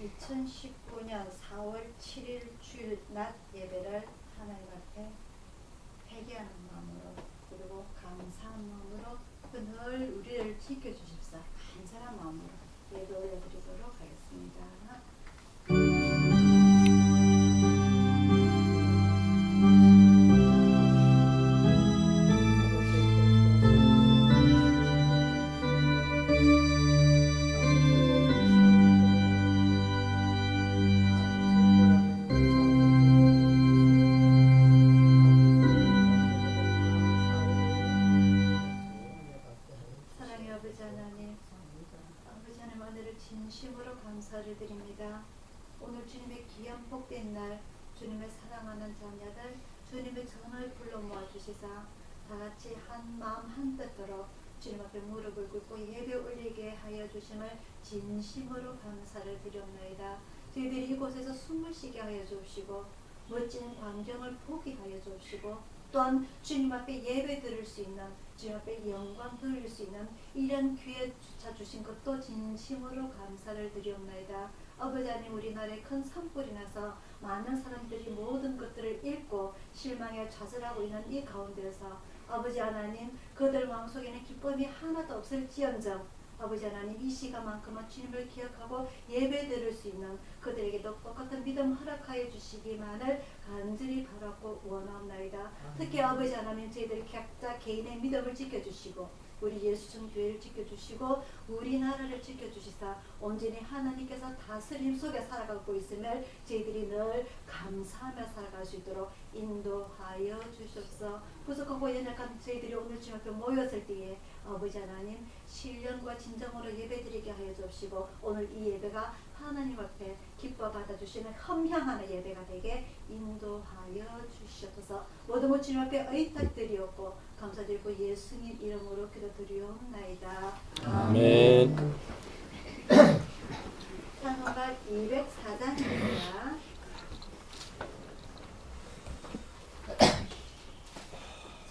2019년 4월 7일 주일 낮 예배를 하나님 앞에 회개하는 마음으로 그리고 감사한 마음으로 늘 우리를 지켜주십사 감사한 마음으로 예배 올려드리도록 하겠습니다. 진심으로 감사를 드립니다. 오늘 주님의 귀한 복된 날 주님의 사랑하는 자녀들 주님의 전을 불러 모아주시사 다같이 한 마음 한 뜻으로 주님 앞에 무릎을 꿇고 예배 올리게 하여 주심을 진심으로 감사를 드렸나이다. 저희들이 이곳에서 숨을 쉬게 하여 주옵시고 멋진 광경을 보게 하여 주옵시고 또한 주님 앞에 예배 드릴 수 있는 주님 앞에 영광 드릴 수 있는 이런 기회 주차 주신 것도 진심으로 감사를 드리옵나이다. 아버지 하나님 우리나라에 큰 산불이 나서 많은 사람들이 모든 것들을 잃고 실망에 좌절하고 있는 이 가운데서 아버지 하나님 그들 마음속에는 기쁨이 하나도 없을지언정 아버지 하나님 이 시간만큼은 주님을 기억하고 예배 드릴 수 있는 그들에게도 똑같은 믿음 허락하여 주시기만을 간절히 바라고 원하옵나이다. 특히 아버지 하나님 저희들 각자 개인의 믿음을 지켜주시고 우리 예수전 교회를 지켜주시고 우리나라를 지켜주시사 온전히 하나님께서 다스림 속에 살아가고 있음을 저희들이 늘 감사하며 살아갈 수 있도록 인도하여 주옵소서. 부족하고 연약한 저희들이 오늘 주님 앞에 모였을 때에 아버지 하나님 신령과 진정으로 예배드리게 하여 주옵시고 오늘 이 예배가 하나님 앞에 기뻐 받아주시는 흠향하는 예배가 되게 인도하여 주시옵소서. 모든 것 주님 앞에 의탁드리옵고 감사드리고 예수님 이름으로 기도드리옵나이다. 아멘. 찬송가 204장입니다.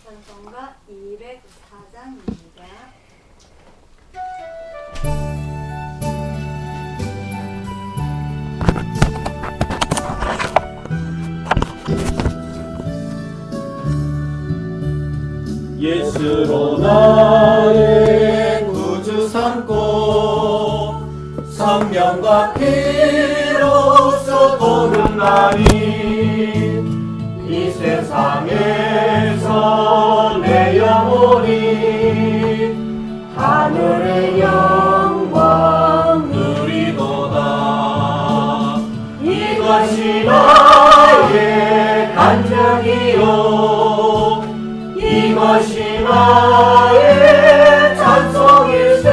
찬송가 204장입니다. 예수로 나의 구주 삼고 성령과 피로써 보는 날이 이 세상에서 내 영혼이 하늘의 영광 누리도다. 이것이 나의 간증이요 이것이 나의 찬송일세.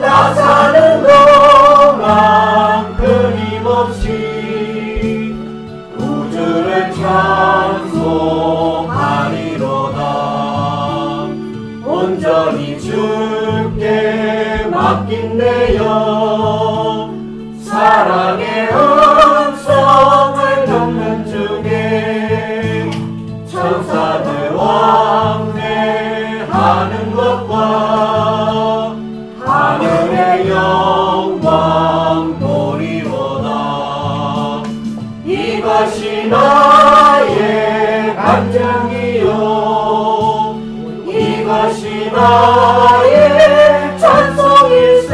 나 사는 동안 끊임없이 우주를 찬송하리로다. 온전히 주께 맡긴 내 영 사랑의 음성을 듣는 중에 천사들 왕래하는 것과 하늘의 영광 보리로다. 이것이 나의 간증이요 이것이 나의 찬송일세.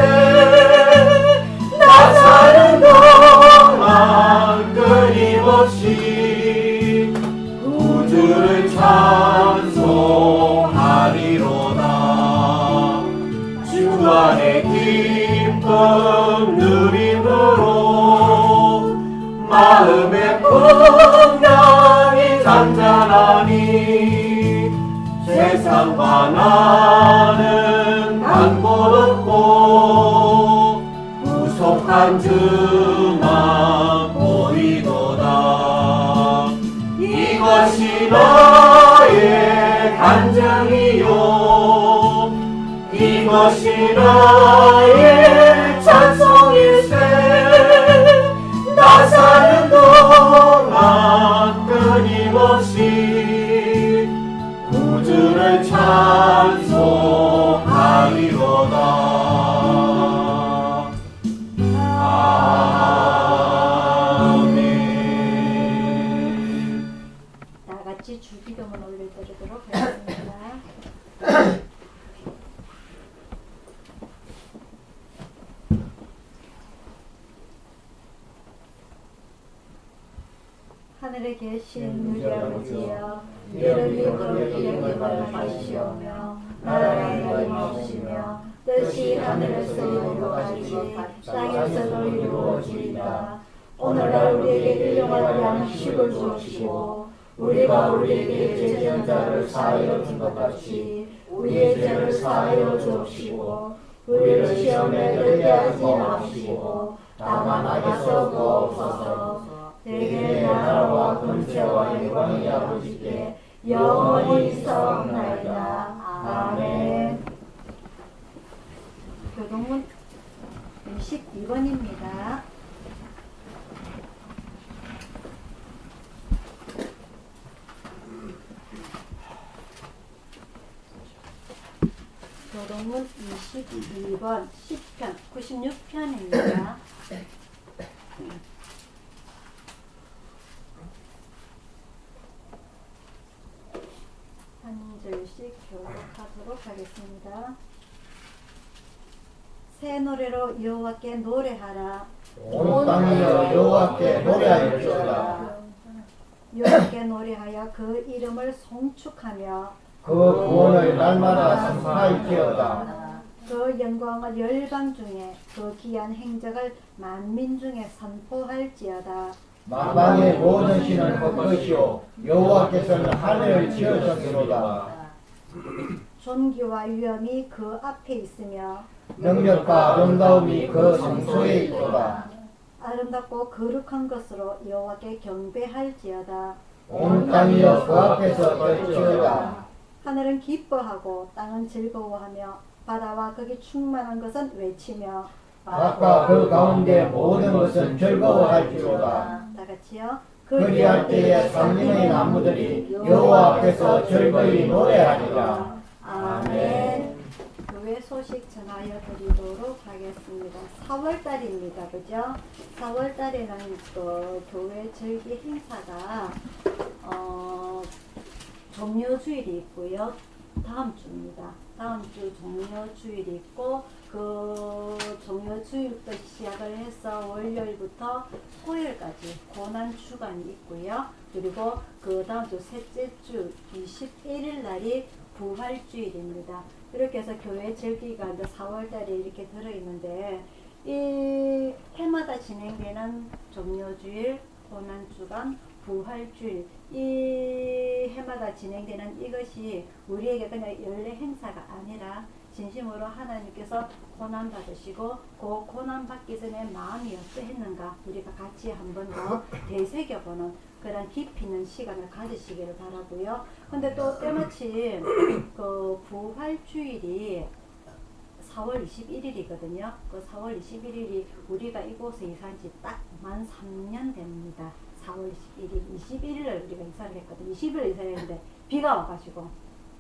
나 사는 동안 끊임없이 우주를 찬송하리로다. 주 안에 기쁨 누림으로 마음의 풍랑이 잔잔하니 세상과 나는 단골없고 구속한 주만 보이도다. 이것이 나의 간증이요 이것이 나의 찬송일세. 나 사는 동안 끊임없이 우주를 찬송하리로다. 하늘에 계신 우리 아버지여, 이름이 거룩히 여김을 하시오며 나라가 임하시며 뜻이 하늘에서 이루어진 것 같이 땅에서도 이루어지이다. 오늘날 우리에게 일용할 양식을 주시고 우리가 우리에게 죄진 자를 사하여 준 것 같이 우리의 죄를 사하여 주옵시고 우리를 시험에 들게 하지 마시고 다만 악에서 구하옵소서. 대개 나라와 권세와 영광이 아버지께 영원히 있사옵나이다. 아멘. 교동문 22번입니다. 교동문 22번 10편 96편입니다. 한 절씩 교독하도록 하겠습니다. 새 노래로 여호와께 노래하라. 온 땅이여 여호와께 노래하리로다. 여호와께 노래하여 그 이름을 송축하며 그 구원을 날마다 선포할지어다. 그 영광을 열방 중에 그 귀한 행적을 만민 중에 선포할지어다. 만방의 모든 신은 헛것이요 여호와께서는 하늘을 지으셨으로다. 존귀와 위엄이 그 앞에 있으며 능력과 아름다움이 그 성소에 있도다. 아름답고 거룩한 것으로 여호와께 경배할지어다. 온 땅이여 그 앞에서 떨지어다. 하늘은 기뻐하고 땅은 즐거워하며 바다와 거기 충만한 것은 외치며 바다가 그 가운데 모든 것은 즐거워할지로다. 다 같이요. 그리할 때에 산림의 나무들이 여호와 앞에서 즐거이 노래하리라. 아멘. 교회 소식 전하여 드리도록 하겠습니다. 4월달입니다. 그죠? 4월달에는 그 교회 절기 행사가 종료주일이 있고요. 다음 주입니다. 다음 주 종료주일이 있고 그 종료주일부터 시작을 해서 월요일부터 토요일까지 고난 주간이 있고요. 그리고 그 다음 주 셋째 주 21일 날이 부활주일입니다. 이렇게 해서 교회 절기가 이제 4월달에 이렇게 들어있는데 이 해마다 진행되는 종료주일, 고난주간, 부활주일 이 해마다 진행되는 이것이 우리에게 그냥 연례 행사가 아니라 진심으로 하나님께서 고난 받으시고 그 고난 받기 전에 마음이 어떠했는가 우리가 같이 한 번 더 되새겨보는 그런 깊이 있는 시간을 가지시기를 바라고요. 근데 또 때마침 그 부활주일이 4월 21일이거든요. 그 4월 21일이 우리가 이곳에 이사한 지 딱 만 3년 됩니다. 4월 21일, 21일날 우리가 이사를 했거든요. 20일 이사를 했는데 비가 와가지고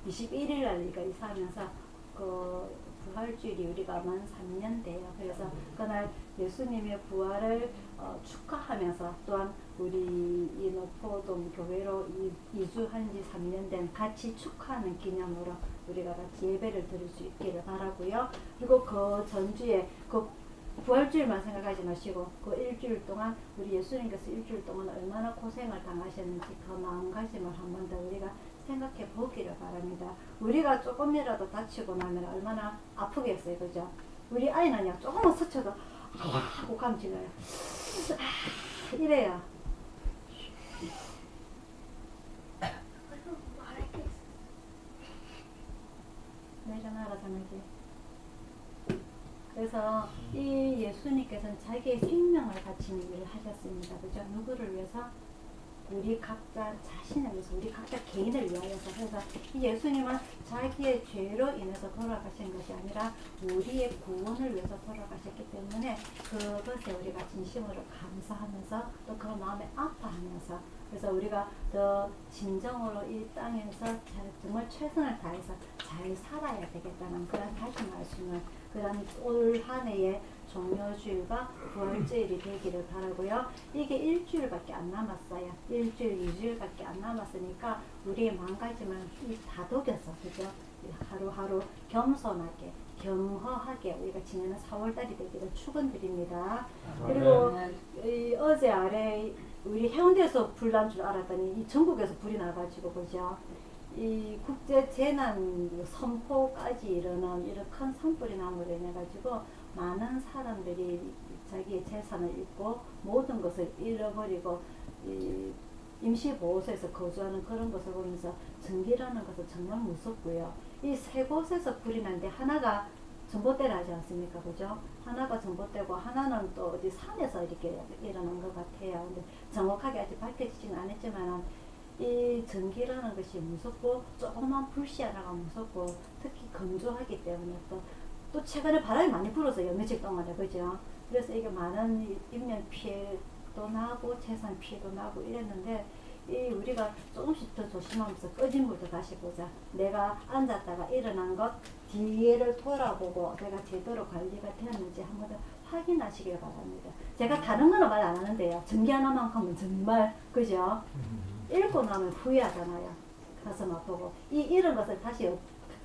21일날 우리가 이사하면서 그 부활주일이 우리가 만 3년 돼요. 그래서 그날 예수님의 부활을 축하하면서 또한 우리 이 노포동 교회로 이주한 지 3년 된 같이 축하하는 기념으로 우리가 같이 예배를 드릴 수 있기를 바라고요. 그리고 그 전주에 그 부활주일만 생각하지 마시고 그 일주일 동안 우리 예수님께서 일주일 동안 얼마나 고생을 당하셨는지 그 마음가짐을 한 번 더 우리가 생각해 보기를 바랍니다. 우리가 조금이라도 다치고 나면 얼마나 아프겠어요. 그죠? 우리 아이는요 조금만 스쳐도 하고 감질러요. 이래요. 내려놔라 자네지. 그래서 이 예수님께서는 자기의 생명을 바치는 일을 하셨습니다. 그죠? 누구를 위해서? 우리 각자 자신을 위해서, 우리 각자 개인을 위하여서. 그래서 이 예수님은 자기의 죄로 인해서 돌아가신 것이 아니라 우리의 구원을 위해서 돌아가셨기 때문에 그것에 우리가 진심으로 감사하면서 또 그 마음에 아파하면서 그래서 우리가 더 진정으로 이 땅에서 정말 최선을 다해서 잘 살아야 되겠다는 그런 다짐할 수 있는 그런 올 한 해의 종료주일과 부활주일이 되기를 바라고요. 이게 일주일밖에 안 남았어요. 일주일, 2주일밖에 안 남았으니까 우리의 마음가짐을 다독여서, 그죠? 하루하루 겸손하게 겸허하게 우리가 지내는 4월달이 되기를 축원드립니다. 그리고 어제 아래 우리 해운대에서 불 난 줄 알았더니 이 전국에서 불이 나가지고 그죠? 이 국제 재난 선포까지 일어난 이런 큰 산불이 나무로 인해 가지고 많은 사람들이 자기의 재산을 잃고 모든 것을 잃어버리고 이 임시보호소에서 거주하는 그런 것을 보면서 전기라는 것은 정말 무섭고요. 이 세 곳에서 불이 나는데 하나가 전봇대라 하지 않습니까? 그죠? 하나가 전봇대고 하나는 또 어디 산에서 이렇게 일어난 것 같아요. 근데 정확하게 아직 밝혀지지는 않았지만 이 전기라는 것이 무섭고 조그만 불씨 하나가 무섭고 특히 건조하기 때문에 또 최근에 바람이 많이 불어서요. 며칠 동안에 그죠? 그래서 이게 많은 인명 피해도 나고 재산 피해도 나고 이랬는데 이 우리가 조금씩 더 조심하면서 꺼진 물도 다시 보자. 내가 앉았다가 일어난 것 뒤를 돌아보고 내가 제대로 관리가 되었는지 한번 더 확인하시길 바랍니다. 제가 다른 거는 말 안 하는데요. 전기 하나만큼은 정말 그죠? 읽고 나면 후회하잖아요. 가슴 아프고 이런 것을 다시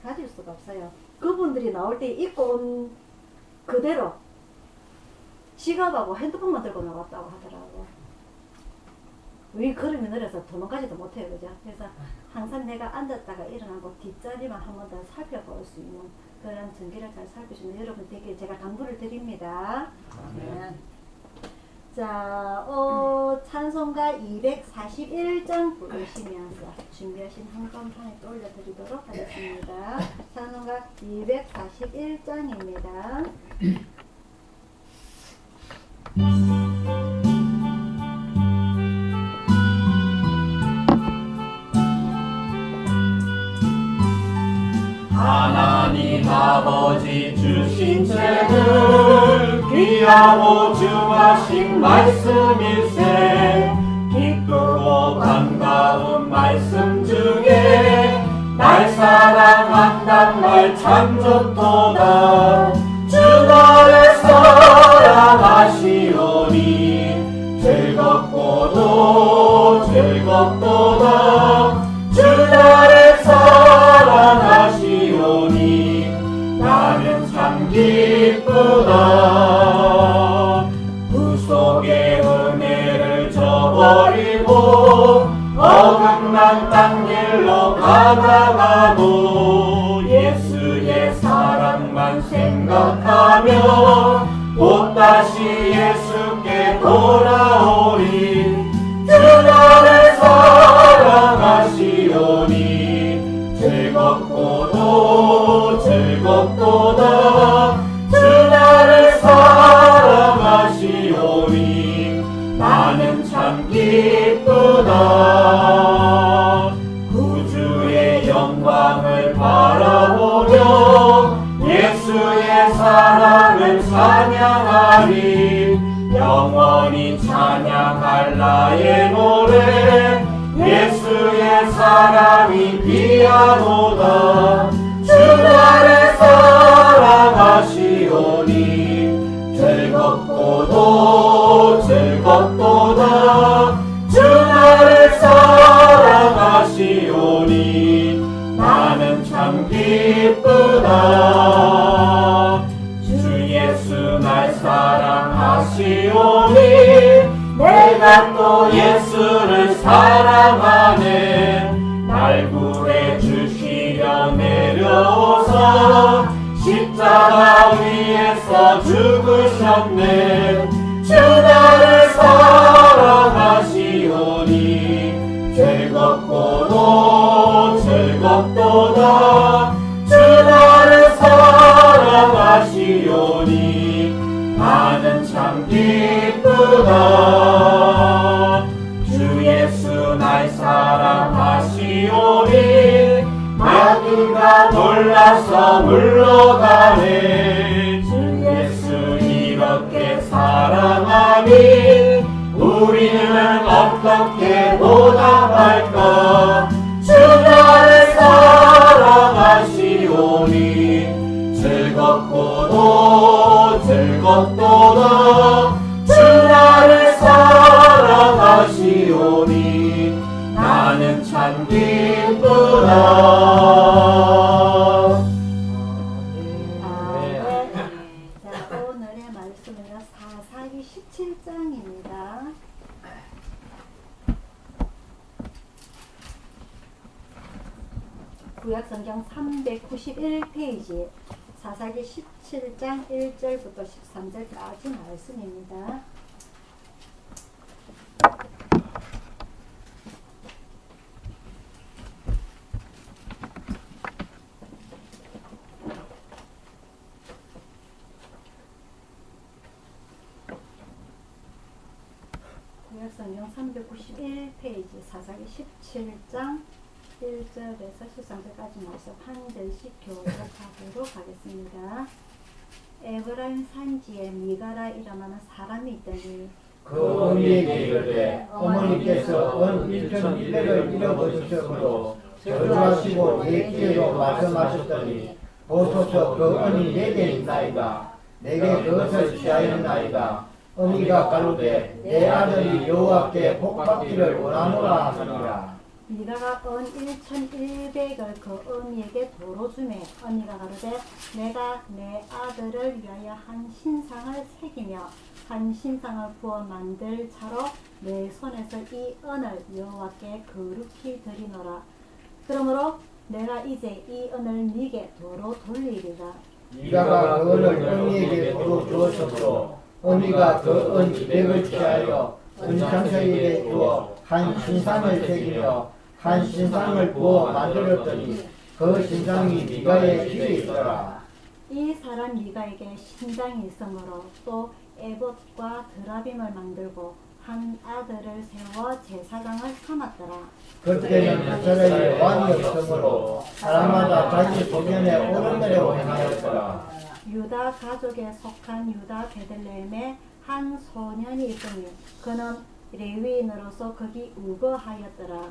가질 수가 없어요. 그분들이 나올 때 입고 온 그대로 지갑하고 핸드폰만 들고 나왔다고 하더라고. 우리 걸음이 느려서 도망가지도 못해요. 그죠? 그래서 항상 내가 앉았다가 일어나고 뒷자리만 한 번 더 살펴볼 수 있는 그런 전기를 잘 살피시면 여러분 되게 제가 당부를 드립니다. 네. 자, 찬송가 241장 부르시면서 준비하신 한감판에 또 올려드리도록 하겠습니다. 찬송가 241장입니다. 하나님 아버지 주신 책은 귀하고 중하신 말씀일세. 기쁘고 반가운 말씀 중에 날 사랑한단 말 참 좋도다. 주 나를 사랑하시오니 즐겁고도 즐겁도다. 주 나를 사랑하시오니 나는 참 기쁘다. 구속의 은혜를 저버리고 어긋난 딴 길로 가다가도 예수의 사랑만 생각하며 곧다시 예수께 돌아오리. 주 나를 사랑하시오니 즐겁고도 즐겁도다. 주 나를 사랑하시오니 나는 참 기쁘다. 구주의 영광을 바라보며 예수의 사랑을 찬양하리. 영원히 찬양할 나의 노래 예수의 사랑이 귀하도다. 주 나를 사랑하시오니 즐겁고도 즐겁도다. 주 나를 사랑하시오니 나는 참 기쁘다. 주 예수 날 사랑하시오니 내가 또 예수를 사랑하네. 날 구해 주시려 내려오사 십자가 위에서 죽으셨네. 주 나를 사랑하시오니 즐겁고도 즐겁도다. 주 나를 사랑하시오니 나는 참 기쁘다. 주 예수 날 사랑하시오니 마귀가 놀라서 물러가네. 주 예수 이렇게 사랑하니 우리는 어떻게 보답할까. 주 나를 사랑하시오니 즐겁고도 즐겁도다. 주 나를 사랑하시오니 나는 참 기쁘다. 7장입니다. 구약성경 391페이지 사사기 17장 1절부터 13절까지 말씀입니다. 구약성경 391페이지 사사기 17장 1절에서 13절까지 말씀 한 절씩 교독하도록 하겠습니다. 에브라임 산지에 미가라 일어나는 사람이 있더니 그 어미에게 이르되 어머니께서 은 1,200을 잃어버리셨으므로 저주하시고 내 귀에도 말씀하셨더니 보소서 그 은이 내게 있나이다. 내게 그것을 취하였나이다. 어미가 가로되 내 아들이 여호와께 복받기를 원하노라 하니라. 미가가 은 1,100을 그 어미에게 도로 주매 어미가 가로되 내가 내 아들을 위하여 한 신상을 새기며 한 신상을 부어 만들 차로 내 손에서 이 은을 여호와께 거룩히 드리노라. 그러므로 내가 이제 이 은을 네게 도로 돌리리라. 미가가 그 은을 어미에게 도로 주었으므로 어미가 그 은 200을 취하여 은장서에게 주어 한 신상을 새기며 한 신상을 부어 만들었더니 그 신상이 미가의 집에 있더라. 이 사람 미가에게 신장이 있으므로 또 에봇과 드라빔을 만들고 한 아들을 세워 제사장을 삼았더라. 그때는 이스라엘에 왕이 없으므로 사람마다 자기 소견에 오른대로 행하였더라. 유다 가족에 속한 유다 베들레헴에 한 소년이 있으니 그는 레위인으로서 거기 우거하였더라.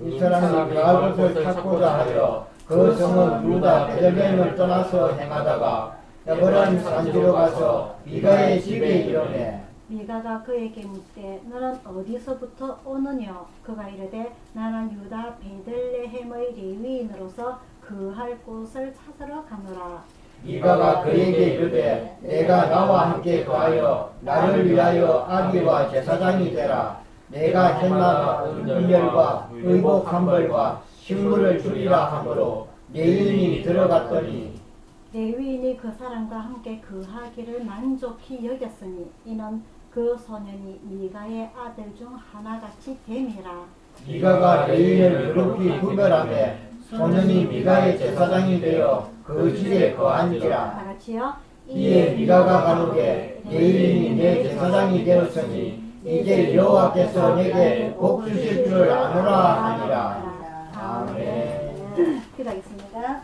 이 사람이 그것을 찾고자 하여 그 성은 유다 베들레헴을 떠나서 행하다가 에브라임 산지로 가서 미가의 집에 이르매 미가가 그에게 묻되 너는 어디서부터 오느냐? 그가 이르되 나는 유다 베들레헴의 레위인으로서 그할 곳을 찾으러 가노라. 미가가 그에게 이르되 내가 나와 함께 거하여 나를 위하여 아기와 제사장이 되라. 내가 햇나가 은멸과 의복 한 벌과 식물을 주리라 하므로 레위인이 들어갔더니 레위인이 그 사람과 함께 그하기를 만족히 여겼으니 이는 그 소년이 미가의 아들 중 하나같이 됨이라. 미가가 레위인을 그렇게 구별하며 소년이 미가의 제사장이 되어 그 집에 거한지라. 다 같이요. 이에 미가가 가로되 레위인이 내 제사장이 되었으니 이제 여호와께서 내게 복 주실 줄 아노라 하니라. 아멘. 기도하겠습니다.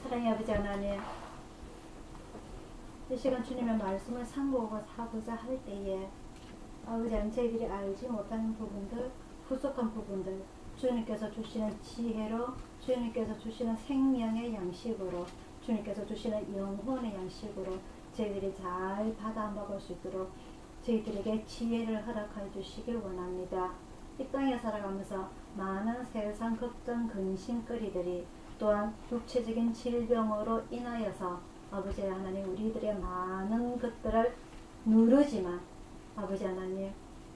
사랑의 아버지 하나님, 이 시간 주님의 말씀을 상고하고자 할 때에 아버지 하나님, 저희들이 알지 못하는 부분들, 부족한 부분들 주님께서 주시는 지혜로, 주님께서 주시는 생명의 양식으로, 주님께서 주시는 영혼의 양식으로 저희들이 잘 받아 먹을 수 있도록 저희들에게 지혜를 허락해 주시길 원합니다. 이 땅에 살아가면서 많은 세상 걱정 근심거리들이 또한 육체적인 질병으로 인하여서 아버지 하나님 우리들의 많은 것들을 누르지만 아버지 하나님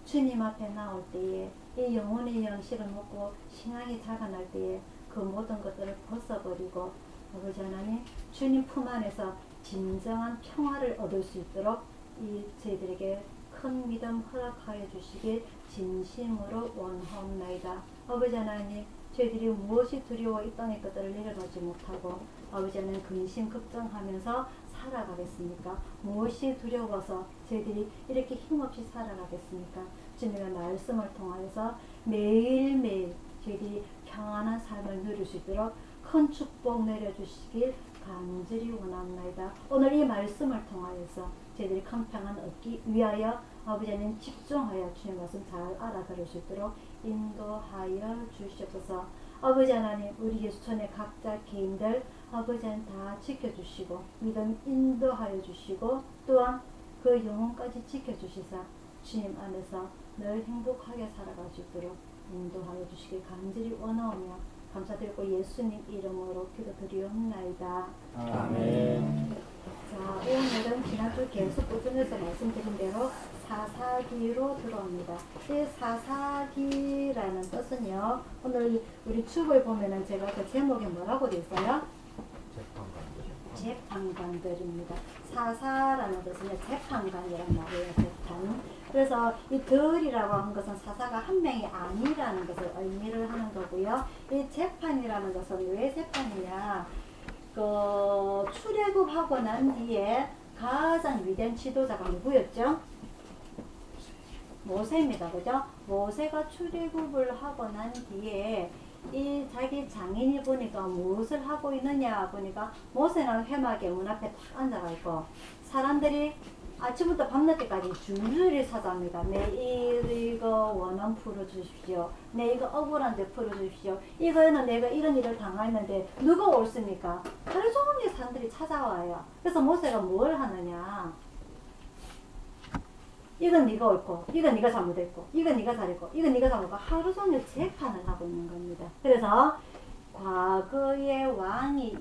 주님 앞에 나올 때에 이 영혼의 양식을 먹고 신앙이 자라날 때에 그 모든 것들을 벗어버리고 아버지 하나님 주님 품 안에서 진정한 평화를 얻을 수 있도록 이 저희들에게 큰 믿음 허락하여 주시길 진심으로 원하옵나이다. 아버지 하나님 저희들이 무엇이 두려워 이 땅의 것들을 내려놓지 못하고 아버지 하나님 근심 걱정하면서 살아가겠습니까? 무엇이 두려워서 저희들이 이렇게 힘없이 살아가겠습니까? 주님의 말씀을 통하여서 매일매일 저희들이 평안한 삶을 누릴 수 있도록 큰 축복 내려주시길 간절히 원합니다. 오늘 이 말씀을 통하여서 저희들이 큰 평안 얻기 위하여 아버지 하나님 집중하여 주님 말씀 잘 알아들을 수 있도록 인도하여 주시옵소서. 아버지 하나님 우리 예수촌의 각자 개인들 아버지 하나님 다 지켜주시고 믿음 인도하여 주시고 또한 그 영혼까지 지켜주시사 주님 안에서 늘 행복하게 살아갈 수 있도록 인도하여 주시길 간절히 원하오며 감사드리고 예수님 이름으로 기도드리옵나이다. 아멘. 자, 오늘은 지난주 계속 꾸준해서 말씀드린 대로 사사기로 들어옵니다. 이 사사기라는 뜻은요, 오늘 우리 축을 보면은 제가 그 제목에 뭐라고 되어 있어요? 재판관들입니다. 사사라는 뜻은 재판관이란 말이에요. 재판. 그래서 이 들이라고 하는 것은 사사가 한 명이 아니라는 것을 의미를 하는 거고요. 이 재판이라는 것은 왜 재판이냐? 출애굽하고 난 뒤에 가장 위대한 지도자가 누구였죠? 모세입니다. 그죠? 모세가 출애굽을 하고 난 뒤에 이 자기 장인이 보니까 무엇을 하고 있느냐 보니까 모세는 회막에 문 앞에 딱 앉아가 있고 사람들이 아침부터 밤늦게까지 줄줄이 찾아옵니다. 내 이거 원한 풀어주십시오. 내 이거 억울한데 풀어주십시오. 이거는 내가 이런 일을 당했는데 누가 옳습니까? 하루 종일 사람들이 찾아와요. 그래서 모세가 뭘 하느냐? 이건 네가 옳고, 이건 네가 잘못했고, 이건 네가 잘했고, 이건 네가 잘못했고 하루 종일 재판을 하고 있는 겁니다. 그래서 과거의 왕이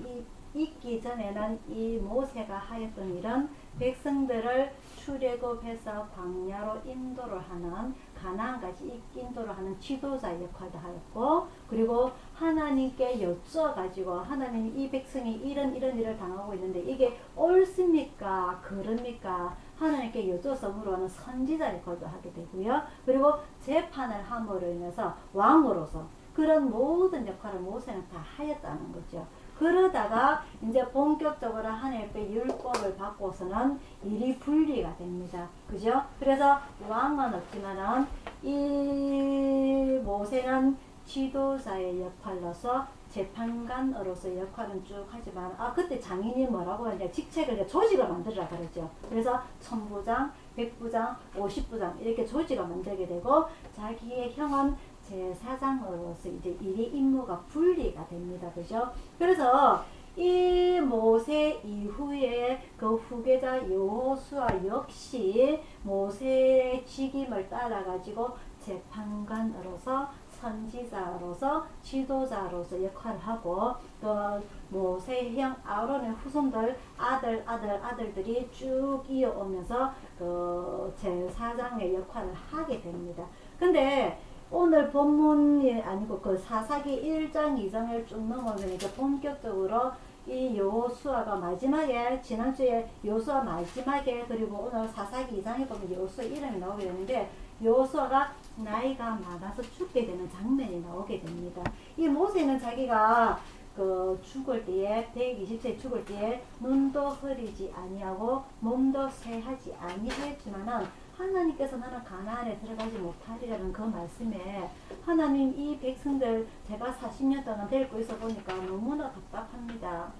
있기 전에는 이 모세가 하였던 일은 백성들을 출애굽해서 광야로 인도를 하는 가나안까지 인도를 하는 지도자 역할도 하였고 그리고 하나님께 여쭤가지고 하나님 이 백성이 이런 일을 당하고 있는데 이게 옳습니까? 그럽니까? 하나님께 여쭤서 물어보는 선지자 역할도 하게 되고요. 그리고 재판을 함으로 인해서 왕으로서 그런 모든 역할을 모세는 다 하였다는 거죠. 그러다가 이제 본격적으로 하나님께 율법을 받고서는 일이 분리가 됩니다. 그죠? 그래서 왕은 없지만은 이 모세는 지도자의 역할로서 재판관으로서 역할은 쭉 하지만 그때 장인이 뭐라고 하냐 직책을 조직을 만들라 그러죠. 그래서 1000부장, 100부장, 50부장 이렇게 조직을 만들게 되고 자기의 형은 제사장으로서 이제 일의 임무가 분리가 됩니다. 그죠? 그래서 이 모세 이후에 그 후계자 여호수아 역시 모세의 직임을 따라가지고 재판관으로서 선지자로서 지도자로서 역할을 하고 또 모세의 형 아론의 후손들 아들들이 쭉 이어오면서 그 제사장의 역할을 하게 됩니다. 근데 오늘 본문이 아니고 그 사사기 1장 2장을 쭉 넘어가면 이제 본격적으로 이 여호수아가 마지막에 지난주에 여호수아 마지막에 그리고 오늘 사사기 2장에 보면 여호수아 이름이 나오게 되는데 여호수아가 나이가 많아서 죽게 되는 장면이 나오게 됩니다. 이 모세는 자기가 그 죽을 때에 120세 죽을 때에 눈도 흐리지 아니하고 몸도 쇠하지 아니했지만은 하나님께서 나는 가나안에 들어가지 못하리라는 그 말씀에 하나님 이 백성들 제가 40년 동안 데리고 있어 보니까 너무나 답답합니다.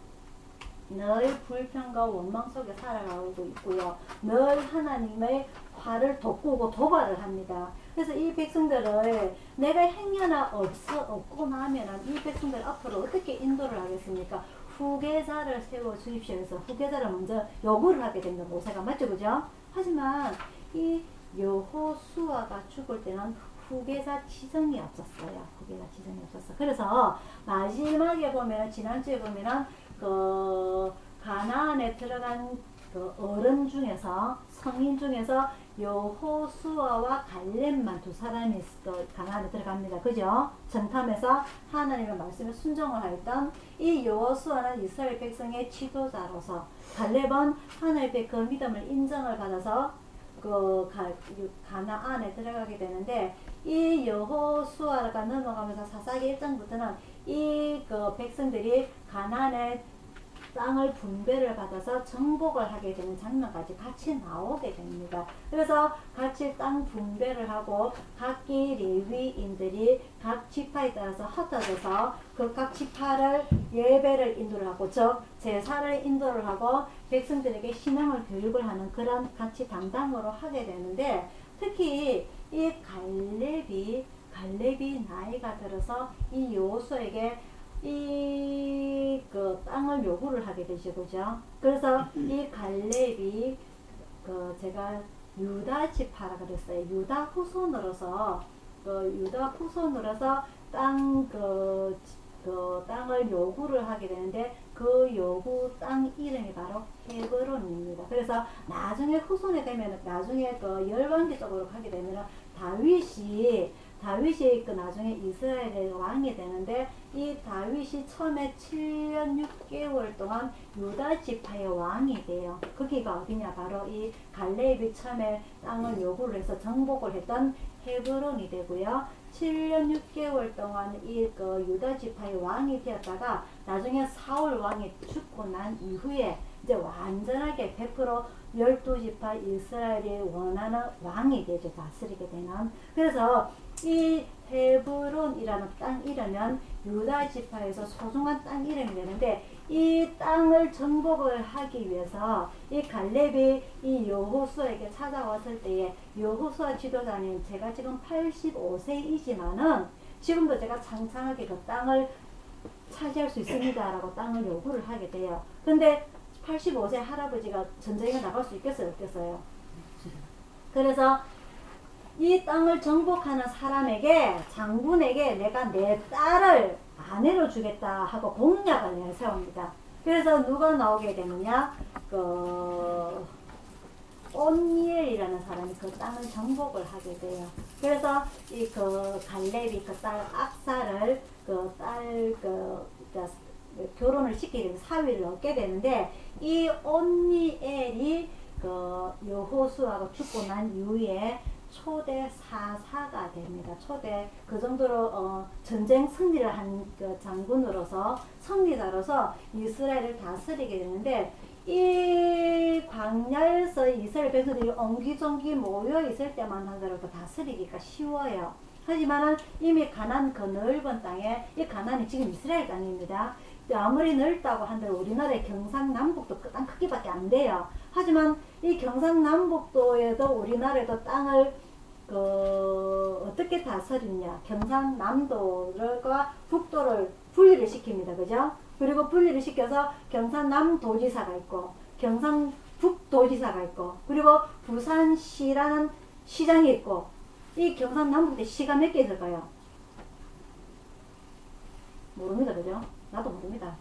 늘 불평과 원망 속에 살아가고 있고요. 늘 하나님의 화를 돋구고 도발을 합니다. 그래서 이 백성들을 내가 행여나 없고 나면은 이 백성들 앞으로 어떻게 인도를 하겠습니까? 후계자를 세워 주십시오 해서 후계자를 먼저 요구를 하게 됩니다. 모세가 맞죠, 그죠? 하지만 이 여호수아가 죽을 때는 후계자 지정이 없었어요. 후계자 지정이 없었어. 그래서 마지막에 보면 지난주에 보면은 그 가나안에 들어간 그 어른 중에서 성인 중에서 여호수아와 갈렙만 두 사람이 가나안에 들어갑니다. 그죠? 정탐에서 하나님의 말씀에 순종을 하였던 이 여호수아는 이스라엘 백성의 지도자로서 갈렙은 하나님의 그 믿음을 인정을 받아서 그 가나안에 들어가게 되는데 이 여호수아가 넘어가면서 사사기 1장부터는 이 그 백성들이 가나안의 땅을 분배를 받아서 정복을 하게 되는 장면까지 같이 나오게 됩니다. 그래서 같이 땅 분배를 하고 각기 레위인들이 각 지파에 따라서 흩어져서 그 각 지파를 예배를 인도를 하고 즉 제사를 인도를 하고 백성들에게 신앙을 교육을 하는 그런 같이 담당으로 하게 되는데 특히 이 갈렙이 나이가 들어서 이 여호수아에게 그 땅을 요구를 하게 되죠, 그죠? 그래서 이 갈렙이 제가 유다 지파라 그랬어요. 유다 후손으로서 땅 그 땅을 요구를 하게 되는데 그 요구 땅 이름이 바로 헤브론입니다. 그래서 나중에 후손에 되면 나중에 그 열왕기 쪽으로 가게 되면 다윗이 그 나중에 이스라엘의 왕이 되는데 이 다윗이 처음에 7년 6개월 동안 유다 지파의 왕이 돼요. 거기가 어디냐? 바로 이 갈렙이 처음에 땅을 요구를 해서 정복을 했던 헤브론이 되고요. 7년 6개월 동안 이 그 유다 지파의 왕이 되었다가 나중에 사울 왕이 죽고 난 이후에 이제 완전하게 100% 12지파 이스라엘이 원하는 왕이 되죠. 다스리게 되는. 그래서 이 헤브론이라는 땅 이름은 유다 지파에서 소중한 땅 이름이 되는데 이 땅을 정복을 하기 위해서 이 갈렙이 이 여호수아에게 찾아왔을 때에 여호수아 지도자님 제가 지금 85세이지만은 지금도 제가 창창하게 그 땅을 차지할 수 있습니다 라고 땅을 요구를 하게 돼요. 근데 85세 할아버지가 전쟁에 나갈 수 있겠어요? 없겠어요? 그래서 이 땅을 정복하는 사람에게 장군에게 내가 내 딸을 아내로 주겠다 하고 공약을 내세웁니다. 그래서 누가 나오게 되느냐? 그 온니엘이라는 사람이 그 땅을 정복을 하게 돼요. 그래서 이 그 갈렙이 그 딸 압사를 결혼을 시키게 되면 사위를 얻게 되는데 이 온니엘이 그 여호수아가 죽고 난 이후에 초대 사사가 됩니다. 초대 그 정도로 전쟁 승리를 한 그 장군으로서 승리자로서 이스라엘을 다스리게 되는데 이 광야에서 이스라엘 백성들이 옹기종기 모여 있을 때만 하더라도 다스리기가 쉬워요. 하지만 이미 가나안 그 넓은 땅에 이 가나안이 지금 이스라엘 땅입니다. 아무리 넓다고 한들 우리나라의 경상남북도 그 땅 크기밖에 안 돼요. 하지만 이 경상남북도에도 우리나라에도 땅을 어떻게 다스리냐? 경상남도과 북도를 분리를 시킵니다. 그죠? 그리고 분리를 시켜서 경상남도지사가 있고 경상북도지사가 있고 그리고 부산시라는 시장이 있고 이 경상남북대 시가 몇 개 있을까요? 모릅니다. 그죠? 나도 모릅니다.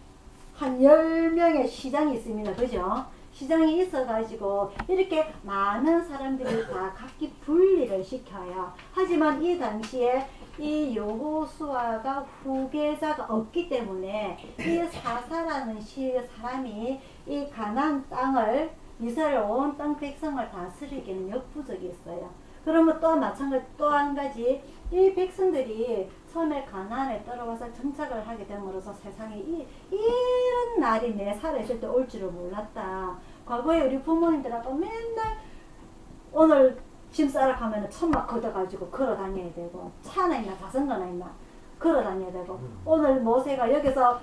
한 10명의 시장이 있습니다. 그죠? 시장이 있어가지고 이렇게 많은 사람들이 다 각기 분리를 시켜요. 하지만 이 당시에 이 여호수아가 후계자가 없기 때문에 이 사사라는 사람이 이 가나안 땅을 이스라엘 온 땅 백성을 다스리기는 역부족이었어요. 그러면 또 마찬가지 또 한 가지 이 백성들이 처음에 가나안에 들어와서 정착을 하게 됨으로써 세상에 이런 날이 내 살아있을 때 올 줄을 몰랐다. 과거에 우리 부모님들하고 맨날 오늘 짐 싸라 하면 천막 걷어가지고 걸어 다녀야 되고 차나 있나 자전거나 있나 걸어 다녀야 되고 오늘 모세가 여기서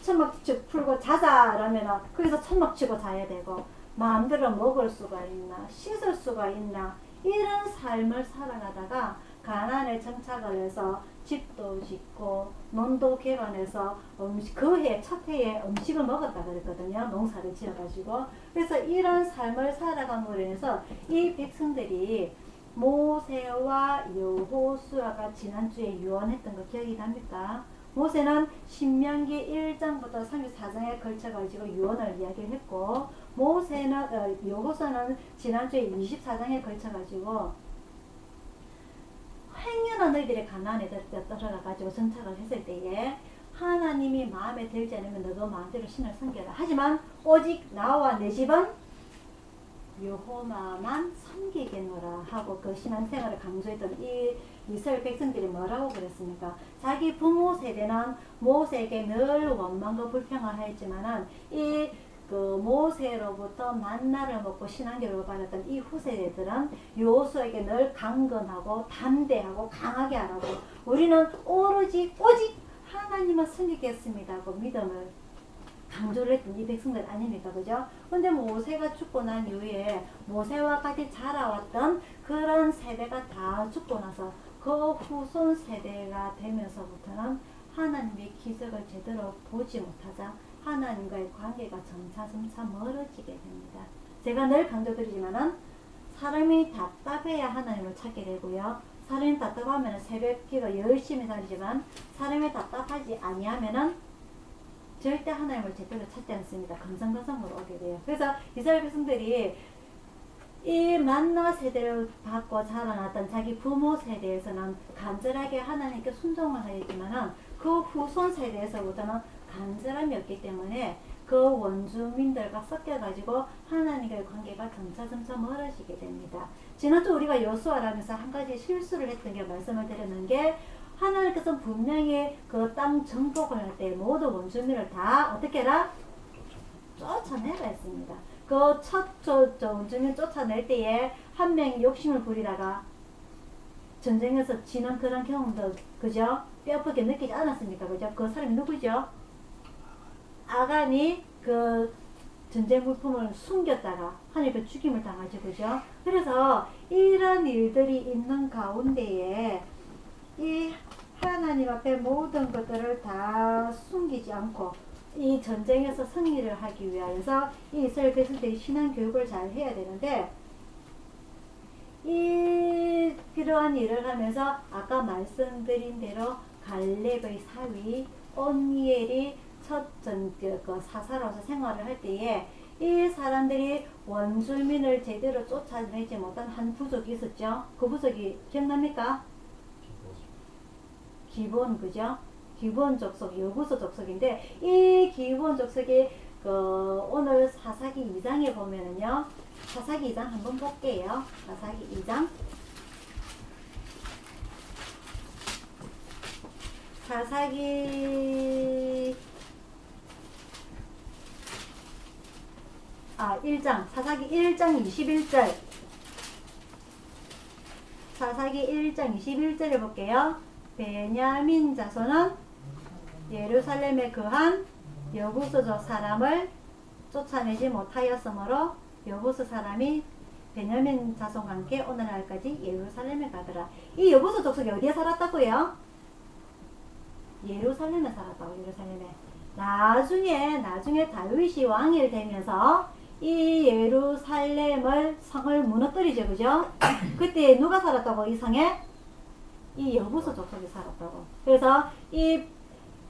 천막 풀고 자자라면 거기서 천막 치고 자야 되고 마음대로 먹을 수가 있나 씻을 수가 있나 이런 삶을 살아가다가 가나안에 정착을 해서 집도 짓고 논도 개간해서 그 첫 해에 음식을 먹었다 그랬거든요. 농사를 지어가지고. 그래서 이런 삶을 살아감으로 해서 이 백성들이 모세와 여호수아가 지난주에 유언했던 거 기억이 납니까? 모세는 신명기 1장부터 34장에 걸쳐가지고 유언을 이야기를 했고 여호수아는 지난주에 24장에 걸쳐가지고 행여나 너희들의 가나안에 들어가가지고 정착을 했을 때에 하나님이 마음에 들지 않으면 너도 마음대로 신을 섬겨라. 하지만 오직 나와 내 집은 여호와만 섬기겠노라 하고 그 신앙생활을 강조했던 이 이스라엘 백성들이 뭐라고 그랬습니까? 자기 부모 세대는 모세에게 늘 원망과 불평을 하였지만은 그 모세로부터 만나를 먹고 신앙교육을 받았던 이 후세대들은 여호수아에게 늘 강건하고 담대하고 강하게 하라고 우리는 오직 하나님을 섬기겠습니다 하고 믿음을 강조를 했던 이 백성들 아닙니까? 그죠? 근데 모세가 죽고 난 이후에 모세와 같이 자라왔던 그런 세대가 다 죽고 나서 그 후손 세대가 되면서부터는 하나님의 기적을 제대로 보지 못하자 하나님과의 관계가 점차 멀어지게 됩니다. 제가 늘 강조드리지만은 사람이 답답해야 하나님을 찾게 되고요. 사람이 답답하면 새벽기도 열심히 다니지만 사람이 답답하지 아니하면은 절대 하나님을 제대로 찾지 않습니다. 금성금성으로 오게 돼요. 그래서 이스라엘 백성들이 이 만나 세대를 받고 자라났던 자기 부모 세대에서는 간절하게 하나님께 순종을 하였지만은 그 후손 세대에서부터는 간절함이 없기 때문에 그 원주민들과 섞여가지고 하나님과의 관계가 점차 멀어지게 됩니다. 지난주 우리가 여호수아라면서 한 가지 실수를 했던 게 말씀을 드렸는 게 하나님께서 분명히 그 땅 정복을 할 때 모든 원주민을 다 어떻게 해라? 쫓아내라 했습니다. 그 첫 원주민 쫓아낼 때에 한 명이 욕심을 부리다가 전쟁에서 지는 그런 경험도 그죠? 뼈아프게 느끼지 않았습니까? 그죠? 그 사람이 누구죠? 아간이 그 전쟁 물품을 숨겼다가 하나님께 죽임을 당하죠. 그죠? 그래서 이런 일들이 있는 가운데에 이 하나님 앞에 모든 것들을 다 숨기지 않고 이 전쟁에서 승리를 하기 위하여서 이 이스라엘 백성들이 신앙 교육을 잘 해야 되는데 그러한 일을 하면서 아까 말씀드린 대로 갈렙의 사위 온니엘이 첫 사사로서 생활을 할 때에 이 사람들이 원주민을 제대로 쫓아내지 못한 한 부족이 있었죠. 그 부족이 기억납니까? 기본 그죠? 기본 족속, 여부서 족속인데 이 기본 족속이 오늘 사사기 2장에 보면은요. 사사기 2장 한번 볼게요. 사사기 2장. 사사기 1장. 사사기 1장 21절. 사사기 1장 21절을 볼게요. 베냐민 자손은 예루살렘에 거한 여부스족 사람을 쫓아내지 못하였으므로 여부스 사람이 베냐민 자손과 함께 오늘날까지 예루살렘에 가더라. 이 여부스 족속이 어디에 살았다고요? 예루살렘에 살았다고. 예루살렘에. 나중에 다윗이 왕이 되면서 이 예루살렘을 성을 무너뜨리죠. 그죠? 그때 누가 살았다고? 이 성에? 이 여부스 족속이 살았다고. 그래서 이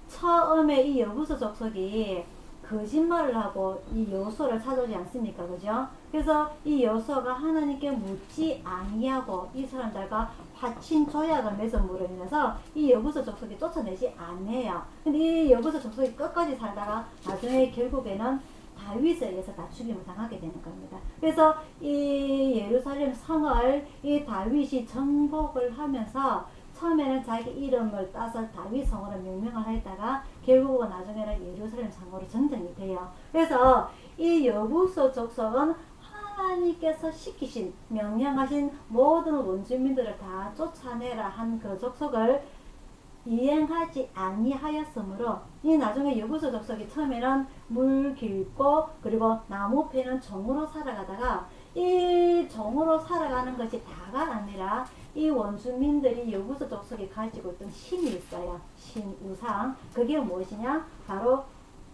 처음에 이 여부스 족속이 거짓말을 하고 이 여호수아를 찾아오지 않습니까? 그죠? 그래서 이 여호수아가 하나님께 묻지 아니하고 이 사람들과 화친 조약을 맺음으로 인해서 이 여부스 족속이 쫓아내지 않네요. 근데 이 여부스 족속이 끝까지 살다가 나중에 결국에는 다윗에 의해서 다 죽임을 당하게 되는 겁니다. 그래서 이 예루살렘 성을 이 다윗이 정복을 하면서 처음에는 자기 이름을 따서 다윗 성으로 명명을 했다가 결국은 나중에는 예루살렘 성으로 전정이 돼요. 그래서 이 여부스 족속은 하나님께서 시키신 명령하신 모든 원주민들을 다 쫓아내라 한 그 족속을 이행하지 아니하였으므로 이 나중에 여부스 족속이 처음에는 물 길고 그리고 나무 패는 종으로 살아가다가 이 종으로 살아가는 것이 다가 아니라 이 원주민들이 여부스 족속이 가지고 있던 신이 있어요. 신, 우상. 그게 무엇이냐? 바로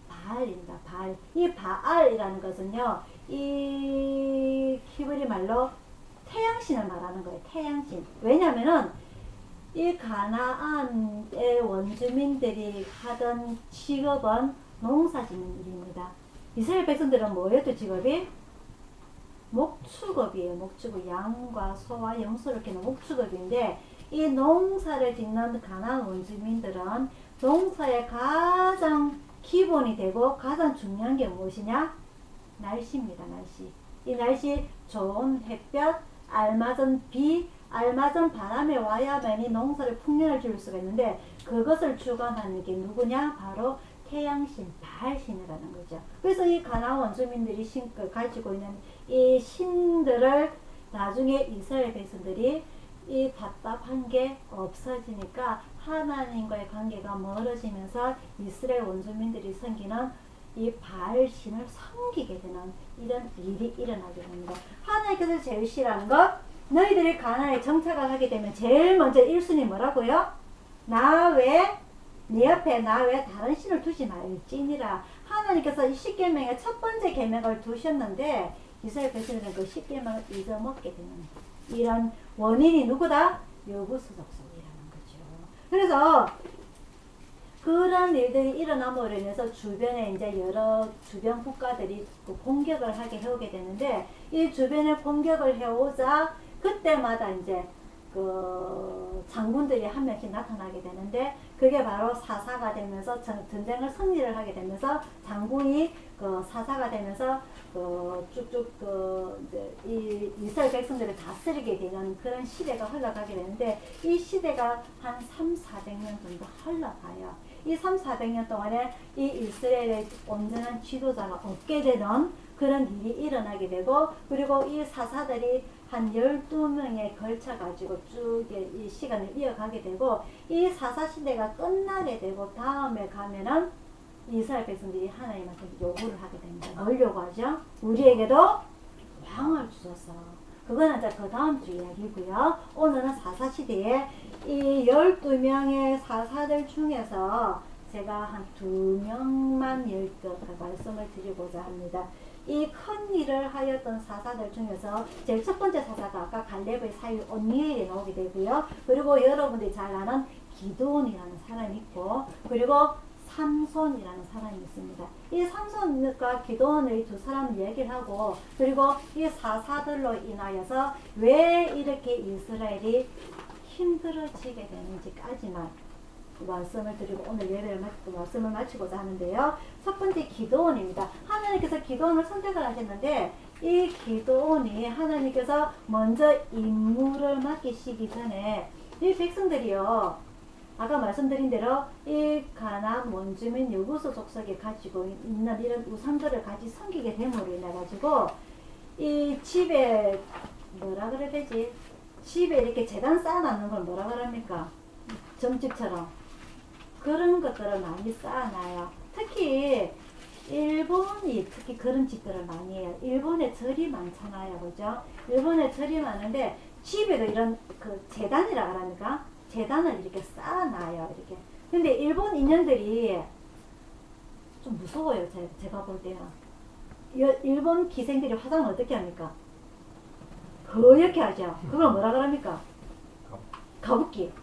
바알입니다. 바알. 이 바알이라는 것은요, 이 히브리 말로 태양신을 말하는 거예요. 태양신. 왜냐면은 이 가나안의 원주민들이 하던 직업은 농사 짓는 일입니다. 이스라엘 백성들은 뭐였죠, 직업이? 목축업이에요. 목축업. 양과 소와 염소를 키우는 목축업인데 이 농사를 짓는 가나안 원주민들은 농사의 가장 기본이 되고 가장 중요한 게 무엇이냐? 날씨입니다. 날씨. 이 날씨 좋은 햇볕, 알맞은 비, 알맞은 바람에 와야만이 농사를 풍년을 줄 수가 있는데 그것을 주관하는 게 누구냐? 바로 태양신, 바알신이라는 거죠. 그래서 이 가나안 원주민들이 가지고 있는 이 신들을 나중에 이스라엘 백성들이 이 답답한 게 없어지니까 하나님과의 관계가 멀어지면서 이스라엘 원주민들이 섬기는 이 바알신을 섬기게 되는 이런 일이 일어나게 됩니다. 하나님께서 제일 싫어하는 것, 너희들이 가나안에 정착을 하게 되면 제일 먼저 1순위 뭐라고요? 나 외, 네 옆에 나 외 다른 신을 두지 말지니라. 하나님께서 이 십계명의 첫 번째 계명을 두셨는데 이스라엘 백성들은 그 십계명을 잊어먹게 되는 이런 원인이 누구다? 여부수 족속이라는 거죠. 그래서 그런 일들이 일어남으로 인해서 주변에 이제 여러 주변 국가들이 그 공격을 하게 해오게 되는데, 이 주변에 공격을 해오자 그때마다 이제 그 장군들이 한 명씩 나타나게 되는데, 그게 바로 사사가 되면서 전쟁을 승리를 하게 되면서 장군이 그 사사가 되면서 그 쭉쭉 그 이제 이 이스라엘 백성들을 다스리게 되는 그런 시대가 흘러가게 되는데, 이 시대가 한 300~400년 정도 흘러가요. 이 300~400년 동안에 이 이스라엘의 온전한 지도자가 없게 되는 그런 일이 일어나게 되고, 그리고 이 사사들이 한 12명에 걸쳐 가지고 쭉 이 시간을 이어가게 되고, 이 사사 시대가 끝나게 되고 다음에 가면은 이스라엘 백성들이 하나님한테 요구를 하게 됩니다. 뭘 요구하죠? 우리에게도 왕을 주소서. 그거는 이제 그 다음 주 이야기고요. 오늘은 사사 시대에 이 12명의 사사들 중에서 제가 한 2명만 말씀을 드리고자 합니다. 이 큰 일을 하였던 사사들 중에서 제일 첫 번째 사사가 아까 갈렙의 사위 온니엘이 나오게 되고요. 그리고 여러분들이 잘 아는 기드온이라는 사람이 있고, 그리고 삼손이라는 사람이 있습니다. 이 삼손과 기드온의 두 사람 얘기를 하고, 그리고 이 사사들로 인하여서 왜 이렇게 이스라엘이 힘들어지게 되는지까지만 말씀을 드리고 오늘 예배를 말씀을 마치고자 하는데요. 첫 번째 기드온입니다. 하나님께서 기드온을 선택을 하셨는데, 이 기드온이 하나님께서 먼저 임무를 맡기시기 전에 이 백성들이요, 아까 말씀드린 대로 이 가나안 원주민 여부수 족속이 가지고 있는 이런 우상들을 같이 섬기게 됨으로 인해 가지고 이 집에 뭐라 그래야 되지? 집에 이렇게 재단 쌓아놨는 걸 뭐라 그럽니까? 점집처럼 그런 것들을 많이 쌓아놔요. 특히 일본이 특히 그런 집들을 많이 해요. 일본에 절이 많잖아요, 그죠? 일본에 절이 많은데 집에도 이런 그 재단이라 그러니까 재단을 이렇게 쌓아놔요, 이렇게. 근데 일본 인연들이 좀 무서워요, 제가 볼 때는. 일본 기생들이 화장을 어떻게 합니까? 허옇게 하죠. 그걸 뭐라 그럽니까? 가부키.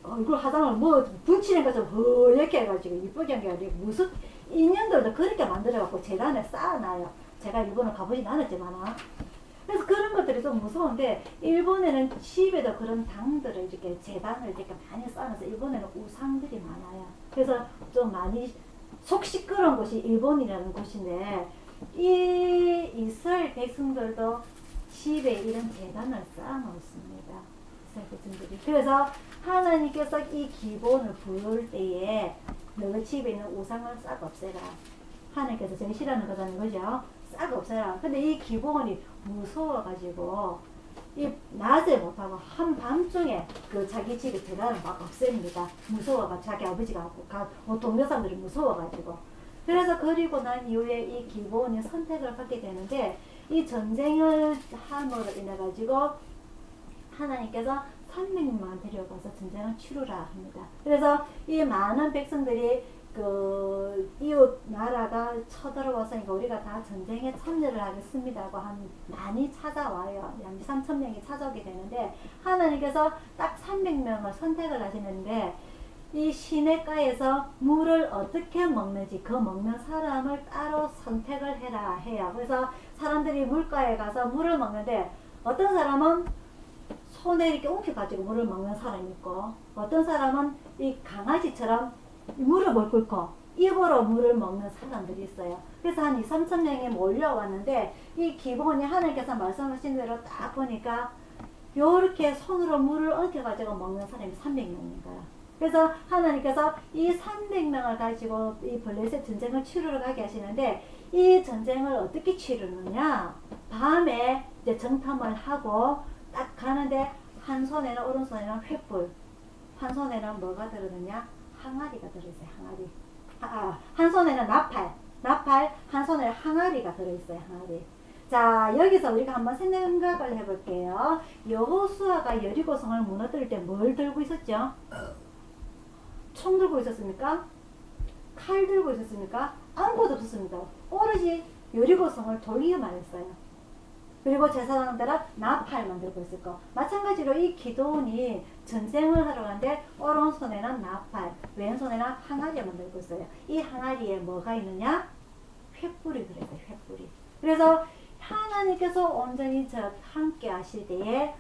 얼굴 화장을 뭐 붙이는 것처럼 허옇게 해가지고 이쁘게 한 게 아니고, 무슨 인연들도 그렇게 만들어갖고 재단에 쌓아놔요. 제가 일본을 가보진 않았지만. 그래서 그런 것들이 좀 무서운데, 일본에는 집에도 그런 당들을 이렇게 재단을 이렇게 많이 쌓아놔서 일본에는 우상들이 많아요. 그래서 좀 많이 속 시끄러운 곳이 일본이라는 곳인데, 이 이스라엘 백성들도 집에 이런 재단을 쌓아놓습니다. 이스라엘 백성들이. 그래서 하나님께서 이 기본을 부을 때에 너 집에 있는 우상을 싹 없애라. 하나님께서 정시라는 거라는 거죠. 싹 없애라. 근데 이 기본이 무서워가지고 이 낮에 못하고 한밤중에 그 자기 집에 재단을 막 없앱니다. 무서워가 자기 아버지가 동료 사람들이 무서워가지고. 그래서 그리고 난 이후에 이 기본이 선택을 받게 되는데, 이 전쟁을 함으로 인해 가지고 하나님께서 300만 데려가서 전쟁을 치르라 합니다. 그래서 이 많은 백성들이 그 이웃 나라가 쳐들어왔으니까 우리가 다 전쟁에 참여를 하겠습니다고 많이 찾아와요. 약 2~3,000명이 찾아오게 되는데, 하나님께서 딱 300명을 선택을 하시는데, 이 시냇가에서 물을 어떻게 먹는지 그 먹는 사람을 따로 선택을 해라 해요. 그래서 사람들이 물가에 가서 물을 먹는데, 어떤 사람은 손에 이렇게 움켜가지고 물을 먹는 사람이 있고, 어떤 사람은 이 강아지처럼 물을 못 끓고 입으로 물을 먹는 사람들이 있어요. 그래서 한 2~3,000명이 몰려왔는데, 이 기본이 하나님께서 말씀하신 대로 딱 보니까 요렇게 손으로 물을 엉켜가지고 먹는 사람이 300명인 거야. 그래서 하나님께서 이 300명을 가지고 이 블레셋 전쟁을 치르러 가게 하시는데, 이 전쟁을 어떻게 치르느냐, 밤에 이제 정탐을 하고 딱 가는데, 한 손에는 오른손에는 횃불, 한 손에는 뭐가 들었느냐, 항아리가 들어있어요. 항아리. 한 손에는 나팔, 한 손에 항아리가 들어있어요. 항아리. 자, 여기서 우리가 한번 생각을 해볼게요. 여호수아가 여리고성을 무너뜨릴 때 뭘 들고 있었죠? 총 들고 있었습니까? 칼 들고 있었습니까? 아무것도 없었습니다. 오로지 여리고성을 돌리기만 했어요. 그리고 제사장들은 나팔 만들고 있을 거. 마찬가지로 이 기도원이 전쟁을 하러 가는데 오른손에는 나팔, 왼손에는 항아리 만들고 있어요. 이 항아리에 뭐가 있느냐? 횃불이 들어있어요. 횃불이. 그래서 하나님께서 온전히 함께 하실 때에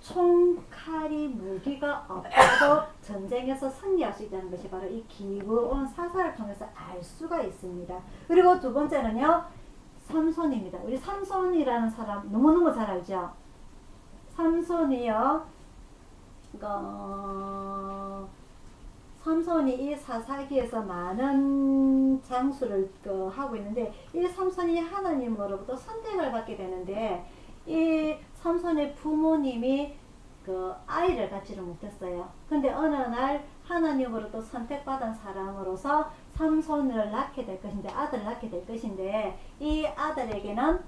총칼이 무기가 없어도 전쟁에서 승리할 수 있다는 것이 바로 이 기브온 사사를 통해서 알 수가 있습니다. 그리고 두 번째는요, 삼손입니다. 우리 삼손이라는 사람 너무너무 잘 알죠? 삼손이요, 삼손이 이 사사기에서 많은 장수를 하고 있는데, 이 삼손이 하나님으로부터 선택을 받게 되는데, 이 삼손의 부모님이 아이를 갖지를 못했어요. 근데 어느 날 하나님으로부터 선택받은 사람으로서 삼손을 낳게 될 것인데, 아들을 낳게 될 것인데, 이 아들에게는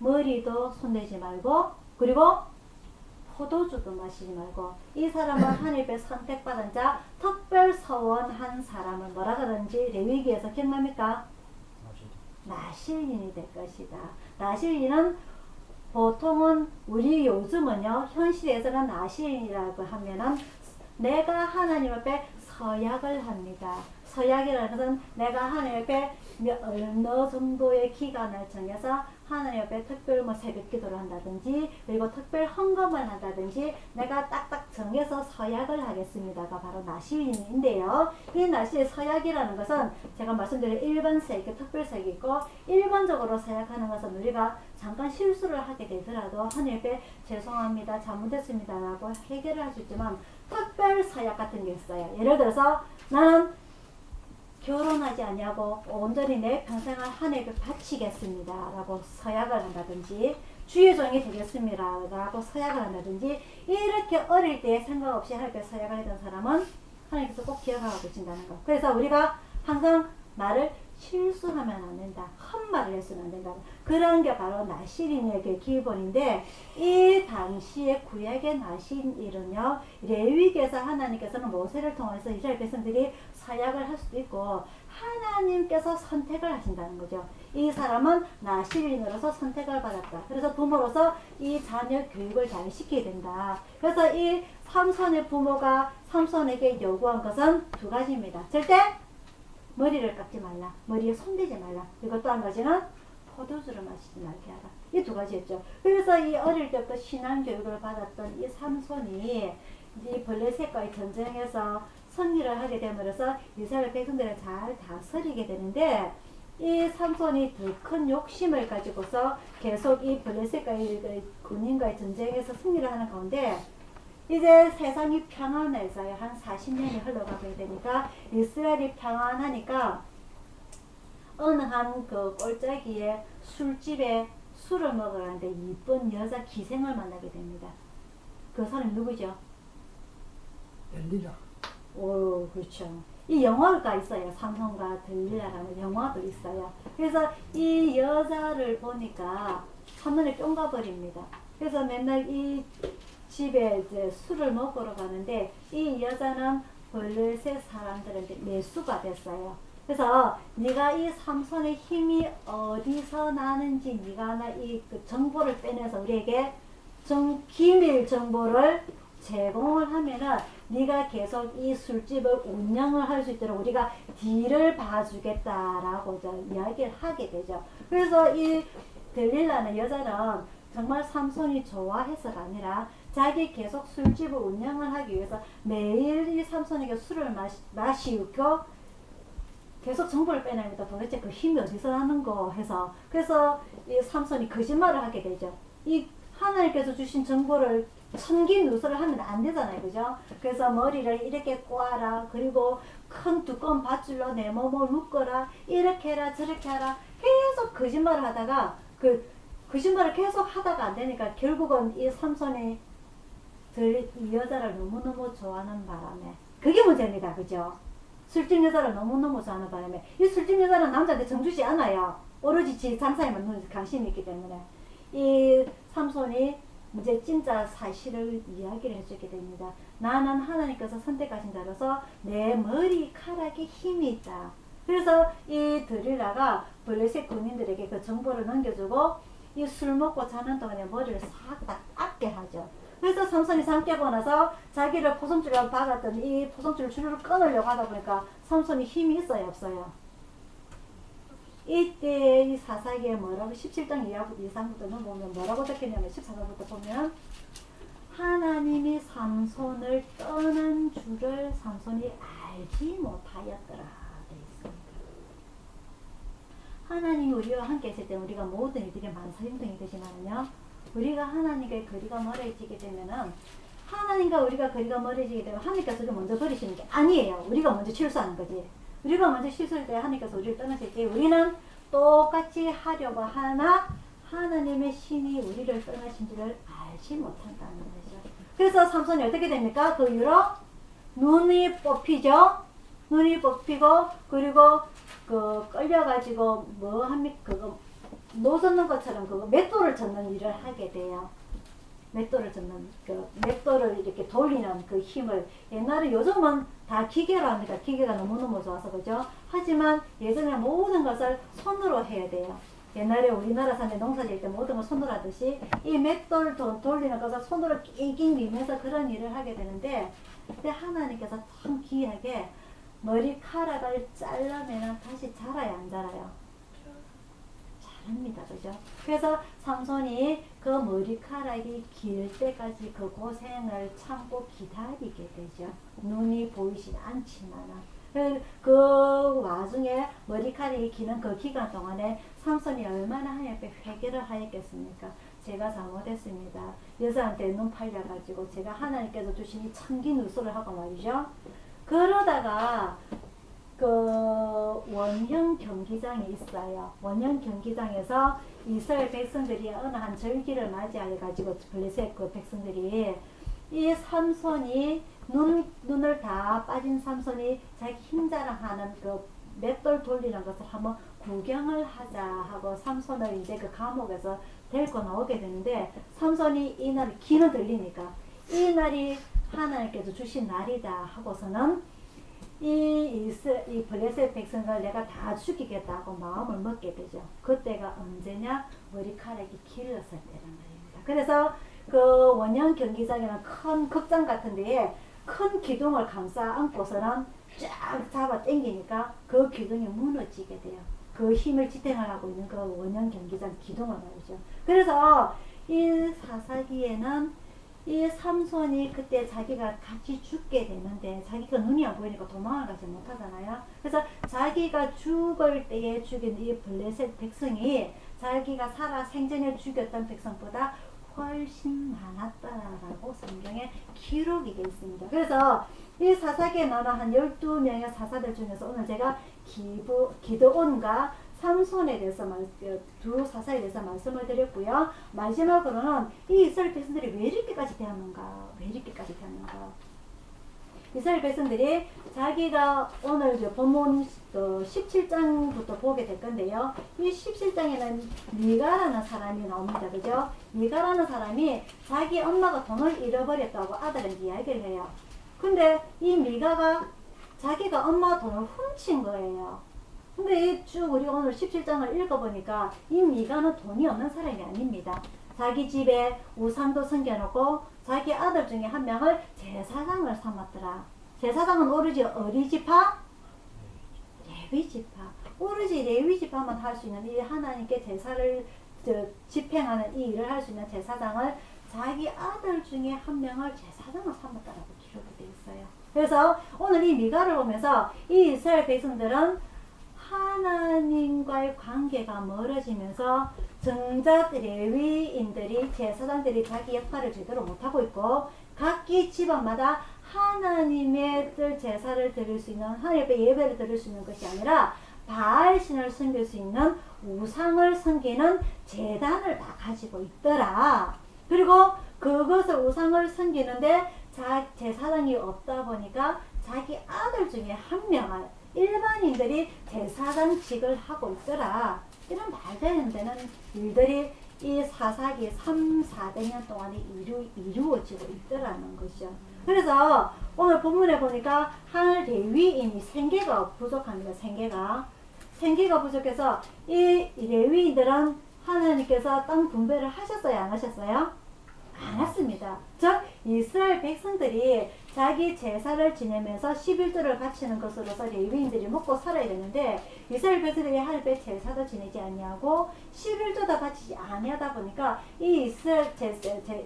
머리도 손대지 말고, 그리고 포도주도 마시지 말고, 이 사람은 하나님의 선택받은 자, 특별 서원한 사람을 뭐라 그러는지 레위기에서 기억납니까? 나실인이 될 것이다. 나실인은 보통은 우리 요즘은요, 현실에서는 나실인이라고 하면은 내가 하나님 앞에 서약을 합니다. 서약이라는 것은 내가 하나님 앞에 어느 정도의 기간을 정해서 하나님 앞에 특별 새벽 기도를 한다든지, 그리고 특별 헌금을 한다든지, 내가 딱딱 정해서 서약을 하겠습니다가 바로 나실인인데요. 이 나실 서약이라는 것은 제가 말씀드린 일반 세계, 특별 세계 있고, 일반적으로 서약하는 것은 우리가 잠깐 실수를 하게 되더라도 하나님 앞에 죄송합니다, 잘못했습니다 라고 해결을 할 수 있지만, 특별 서약 같은 게 있어요. 예를 들어서 나는 결혼하지 아니하고 온전히 내 평생을 하나님께 바치겠습니다 라고 서약을 한다든지, 주의 종이 되겠습니다 라고 서약을 한다든지, 이렇게 어릴 때 생각 없이 하나님께 서약을 했던 사람은 하나님께서 꼭 기억하고 계신다는 거. 그래서 우리가 항상 말을 실수하면 안 된다, 헛말을 해서는 안 된다, 그런 게 바로 나실인에게 기본인데, 이 당시에 구약의 나실인은요, 레위기에서 하나님께서는 모세를 통해서 이스라엘 백성들이 서약을 할 수도 있고, 하나님께서 선택을 하신다는 거죠. 이 사람은 나실인으로서 선택을 받았다. 그래서 부모로서 이 자녀 교육을 잘 시켜야 된다. 그래서 이 삼손의 부모가 삼손에게 요구한 것은 두 가지입니다. 절대 머리를 깎지 말라, 머리에 손대지 말라, 그리고 또 한 가지는 포도주를 마시지 말게 하라. 이 두 가지였죠. 그래서 이 어릴 때부터 신앙 교육을 받았던 이 삼손이 이 블레셋과의 전쟁에서 승리를 하게 됨으로써 이스라엘 백성들을 잘 다스리게 되는데, 이 삼손이 더 큰 욕심을 가지고서 계속 이 블레셋과의 군인과의 전쟁에서 승리를 하는 가운데, 이제 세상이 평안해서요, 한 40년이 흘러가게 되니까 이스라엘이 평안하니까 어느 한 꼴짜기에 술집에 술을 먹으러 가는데 이쁜 여자 기생을 만나게 됩니다. 그 사람이 누구죠? 열리라. 오, 그렇죠. 이 영화가 있어요. 삼손과 들릴라라는 영화도 있어요. 그래서 이 여자를 보니까 한눈에 뿅가 버립니다. 그래서 맨날 이 집에 이제 술을 먹으러 가는데, 이 여자는 블레셋 사람들한테 매수가 됐어요. 그래서 네가 이 삼손의 힘이 어디서 나는지 네가 하나 이 정보를 빼내서 우리에게 기밀 정보를 제공을 하면은 네가 계속 이 술집을 운영을 할 수 있도록 우리가 뒤를 봐주겠다라고 이야기를 하게 되죠. 그래서 이 들릴라는 여자는 정말 삼손이 좋아해서가 아니라 자기 계속 술집을 운영을 하기 위해서 매일 이 삼손에게 술을 마시고 계속 정보를 빼냅니다. 도대체 그 힘이 어디서 나는 거 해서. 그래서 이 삼손이 거짓말을 하게 되죠. 이 하나님께서 주신 정보를 천기 누설을 하면 안 되잖아요, 그죠? 그래서 머리를 이렇게 꼬아라, 그리고 큰 두꺼운 밧줄로 내 몸을 묶어라, 이렇게 해라, 저렇게 하라, 계속 거짓말을 하다가 거짓말을 계속 하다가 안 되니까 결국은 이 삼손이 이 여자를 너무너무 좋아하는 바람에, 그게 문제입니다, 그죠? 술집 여자를 너무너무 좋아하는 바람에, 이 술집 여자는 남자한테 정주지 않아요. 오로지 지 장사에만 관심이 있기 때문에 이 삼손이 이제 진짜 사실을 이야기를 해주게 됩니다. 나는 하나님께서 선택하신 자로서 내 머리카락에 힘이 있다. 그래서 이 드릴라가 블레셋 군인들에게 그 정보를 넘겨주고, 이 술 먹고 자는 동안에 머리를 싹 다 깎게 하죠. 그래서 삼손이 잠 깨고 나서 자기를 포성줄로 박았던 이 포성줄을 줄을 끊으려고 하다 보니까 삼손이 힘이 있어요, 없어요? 이때 이 사사기에 뭐라고 17장 2장부터 보면 뭐라고 적혀있냐면 14장부터 보면 하나님이 삼손을 떠난 줄을 삼손이 알지 못하였더라 돼 있습니다. 하나님이 우리와 함께 있을 때 우리가 모든 이들이 만사형통이 되지만요, 우리가 하나님께 거리가 멀어지게 되면은 하나님과 우리가 거리가 멀어지게 되면 하나님께서 우리를 먼저 버리시는 게 아니에요. 우리가 먼저 실수하는 거지. 우리가 먼저 실수할 때 하나님께서 우리를 떠나실 때 우리는 똑같이 하려고 하나 하나님의 신이 우리를 떠나신 줄을 알지 못한다는 거죠. 그래서 삼손이 어떻게 됩니까? 그 이후로 눈이 뽑히죠. 눈이 뽑히고 그리고 그 끌려가지고 뭐 합니까? 그거 노 젓는 것처럼 그거 맷돌을 젓는 일을 하게 돼요. 맷돌을 젓는 그 맷돌을 이렇게 돌리는 그 힘을 옛날에 요즘은 다 기계로 하니까 기계가 너무너무 좋아서 그죠? 하지만 예전에 모든 것을 손으로 해야 돼요. 옛날에 우리나라 사람들 농사 지을 때 모든 걸 손으로 하듯이 이 맷돌 돌리는 것을 손으로 낑낑 밀면서 그런 일을 하게 되는데, 그때 하나님께서 참 귀하게 머리카락을 잘라내면 다시 자라야 안 자라요? 자랍니다. 그죠? 그래서 삼손이 그 머리카락이 길 때까지 그 고생을 참고 기다리게 되죠. 눈이 보이진 않지만은. 그 와중에 머리카락이 기는 그 기간 동안에 삼손이 얼마나 하나님 앞에 회개를 하였겠습니까? 제가 잘못했습니다. 여자한테 눈 팔려가지고 제가 하나님께서 주신 이 참기 누수를 하고 말이죠. 그러다가 그 원형 경기장이 있어요. 원형 경기장에서 이스라엘 백성들이 어느 한 절기를 맞이해가지고 블레셋 그 백성들이 이 삼손이 눈을 다 빠진 삼손이 자기 힘자랑하는 그 맷돌 돌리는 것을 한번 구경을 하자 하고 삼손을 이제 그 감옥에서 데리고 나오게 되는데, 삼손이 이날 기는 들리니까 이 날이 하나님께서 주신 날이다 하고서는 이 블레셋 백성을 내가 다 죽이겠다고 마음을 먹게 되죠. 그때가 언제냐? 머리카락이 길었을 때란 말입니다. 그래서 그 원형 경기장이라는 큰 극장 같은 데에 큰 기둥을 감싸 안고서는 쫙 잡아 당기니까 그 기둥이 무너지게 돼요. 그 힘을 지탱을 하고 있는 그 원형 경기장 기둥을 말이죠. 그래서 이 사사기에는 이 삼손이 그때 자기가 같이 죽게 되는데 자기가 눈이 안 보이니까 도망을 가지 못하잖아요. 그래서 자기가 죽을 때에 죽인 이 블레셋 백성이 자기가 살아 생전에 죽였던 백성보다 훨씬 많았다라고 성경에 기록이 되어 있습니다. 그래서 이 사사기에 나오는 한 12명의 사사들 중에서 오늘 제가 기드온과 삼손에 대해서 두 사사에 대해서 말씀을 드렸고요. 마지막으로는 이 이스라엘 백성들이 왜 이렇게까지 되었는가? 이스라엘 백성들이 자기가 오늘 본문 17장부터 보게 될 건데요. 이 17장에는 미가라는 사람이 나옵니다. 그죠? 미가라는 사람이 자기 엄마가 돈을 잃어버렸다고 아들한테 이야기를 해요. 근데 이 미가가 자기가 엄마 돈을 훔친 거예요. 근데 쭉 우리 오늘 17장을 읽어보니까 이 미가는 돈이 없는 사람이 아닙니다. 자기 집에 우상도 섬겨놓고 자기 아들 중에 한 명을 제사장을 삼았더라. 제사장은 오로지 어디 지파? 레위 지파. 오로지 레위 지파만 할 수 있는 이 하나님께 제사를 집행하는 이 일을 할 수 있는 제사장을 자기 아들 중에 한 명을 제사장을 삼았다라고 기록이 되어 있어요. 그래서 오늘 이 미가를 보면서 이 이스라엘 백성들은 하나님과의 관계가 멀어지면서 정작 레위인들이 제사장들이 자기 역할을 제대로 못하고 있고 각기 집안마다 하나님의 제사를 드릴 수 있는 하나님의 예배를 드릴 수 있는 것이 아니라 바알신을 섬길 수 있는 우상을 섬기는 제단을 다 가지고 있더라. 그리고 그것을 우상을 섬기는데 제사장이 없다 보니까 자기 아들 중에 한 명을 일반인들이 제사장직을 하고 있더라. 이런 말도 안 되는 일들이 이 사사기 300~400년 동안에 이루어지고 있더라는 것이죠. 그래서 오늘 본문에 보니까 한 레위인이 생계가 부족합니다. 생계가 부족해서 이 레위인들은 하나님께서 땅 분배를 하셨어요? 안 하셨어요? 안 했습니다. 즉 이스라엘 백성들이 자기 제사를 지내면서 11조를 바치는 것으로서 레위인들이 먹고 살아야 되는데 이스라엘 백성들이 하나님의 제사도 지내지 아니하고 11조도 바치지 아니하다 보니까 이 이스라엘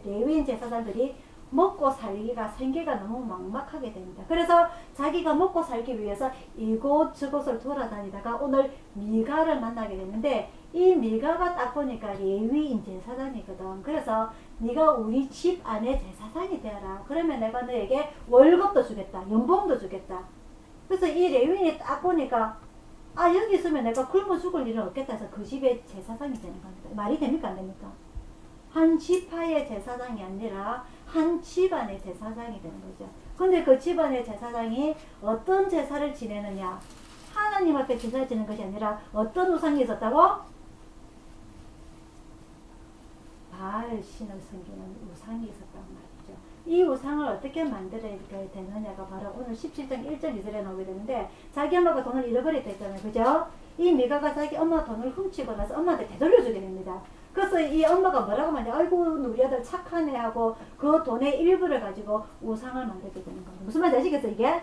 레위인 제사장들이 먹고 살기가 생계가 너무 막막하게 됩니다. 그래서 자기가 먹고 살기 위해서 이곳 저곳을 돌아다니다가 오늘 미가를 만나게 됐는데 이 미가가 딱 보니까 레위인 제사장이거든. 그래서 네가 우리 집 안에 제사장이 되어라. 그러면 내가 너에게 월급도 주겠다. 연봉도 주겠다. 그래서 이 레위인이 딱 보니까 아 여기 있으면 내가 굶어 죽을 일은 없겠다 해서 그 집에 제사장이 되는 겁니다. 말이 됩니까 안 됩니까? 한 지파의 제사장이 아니라 한 집안의 제사장이 되는 거죠. 근데 그 집안의 제사장이 어떤 제사를 지내느냐? 하나님 앞에 제사를 지내는 것이 아니라 어떤 우상이 있었다고? 바알 신을 섬기는 우상이 있었단 말이죠. 이 우상을 어떻게 만들어야 되느냐가 바로 오늘 17장 1절 2절에 나오게 되는데 자기 엄마가 돈을 잃어버렸다 했잖아요. 그죠? 이 미가가 자기 엄마 돈을 훔치고 나서 엄마한테 되돌려주게 됩니다. 그래서 이 엄마가 뭐라고 말하냐, 아이고 우리 아들 착하네 하고 그 돈의 일부를 가지고 우상을 만들게 되는 겁니다. 무슨 말인지 아시겠어요?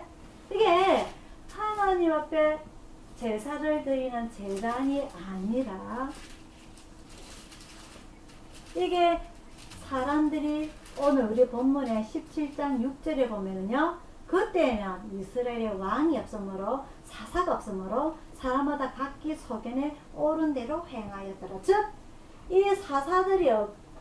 이게 하나님 앞에 제사를 드리는 제단이 아니라 이게 사람들이 오늘 우리 본문의 17장 6절에 보면은요, 그때는 이스라엘의 왕이 없으므로 사사가 없으므로 사람마다 각기 소견에 옳은 대로 행하였더라. 즉 이 사사들이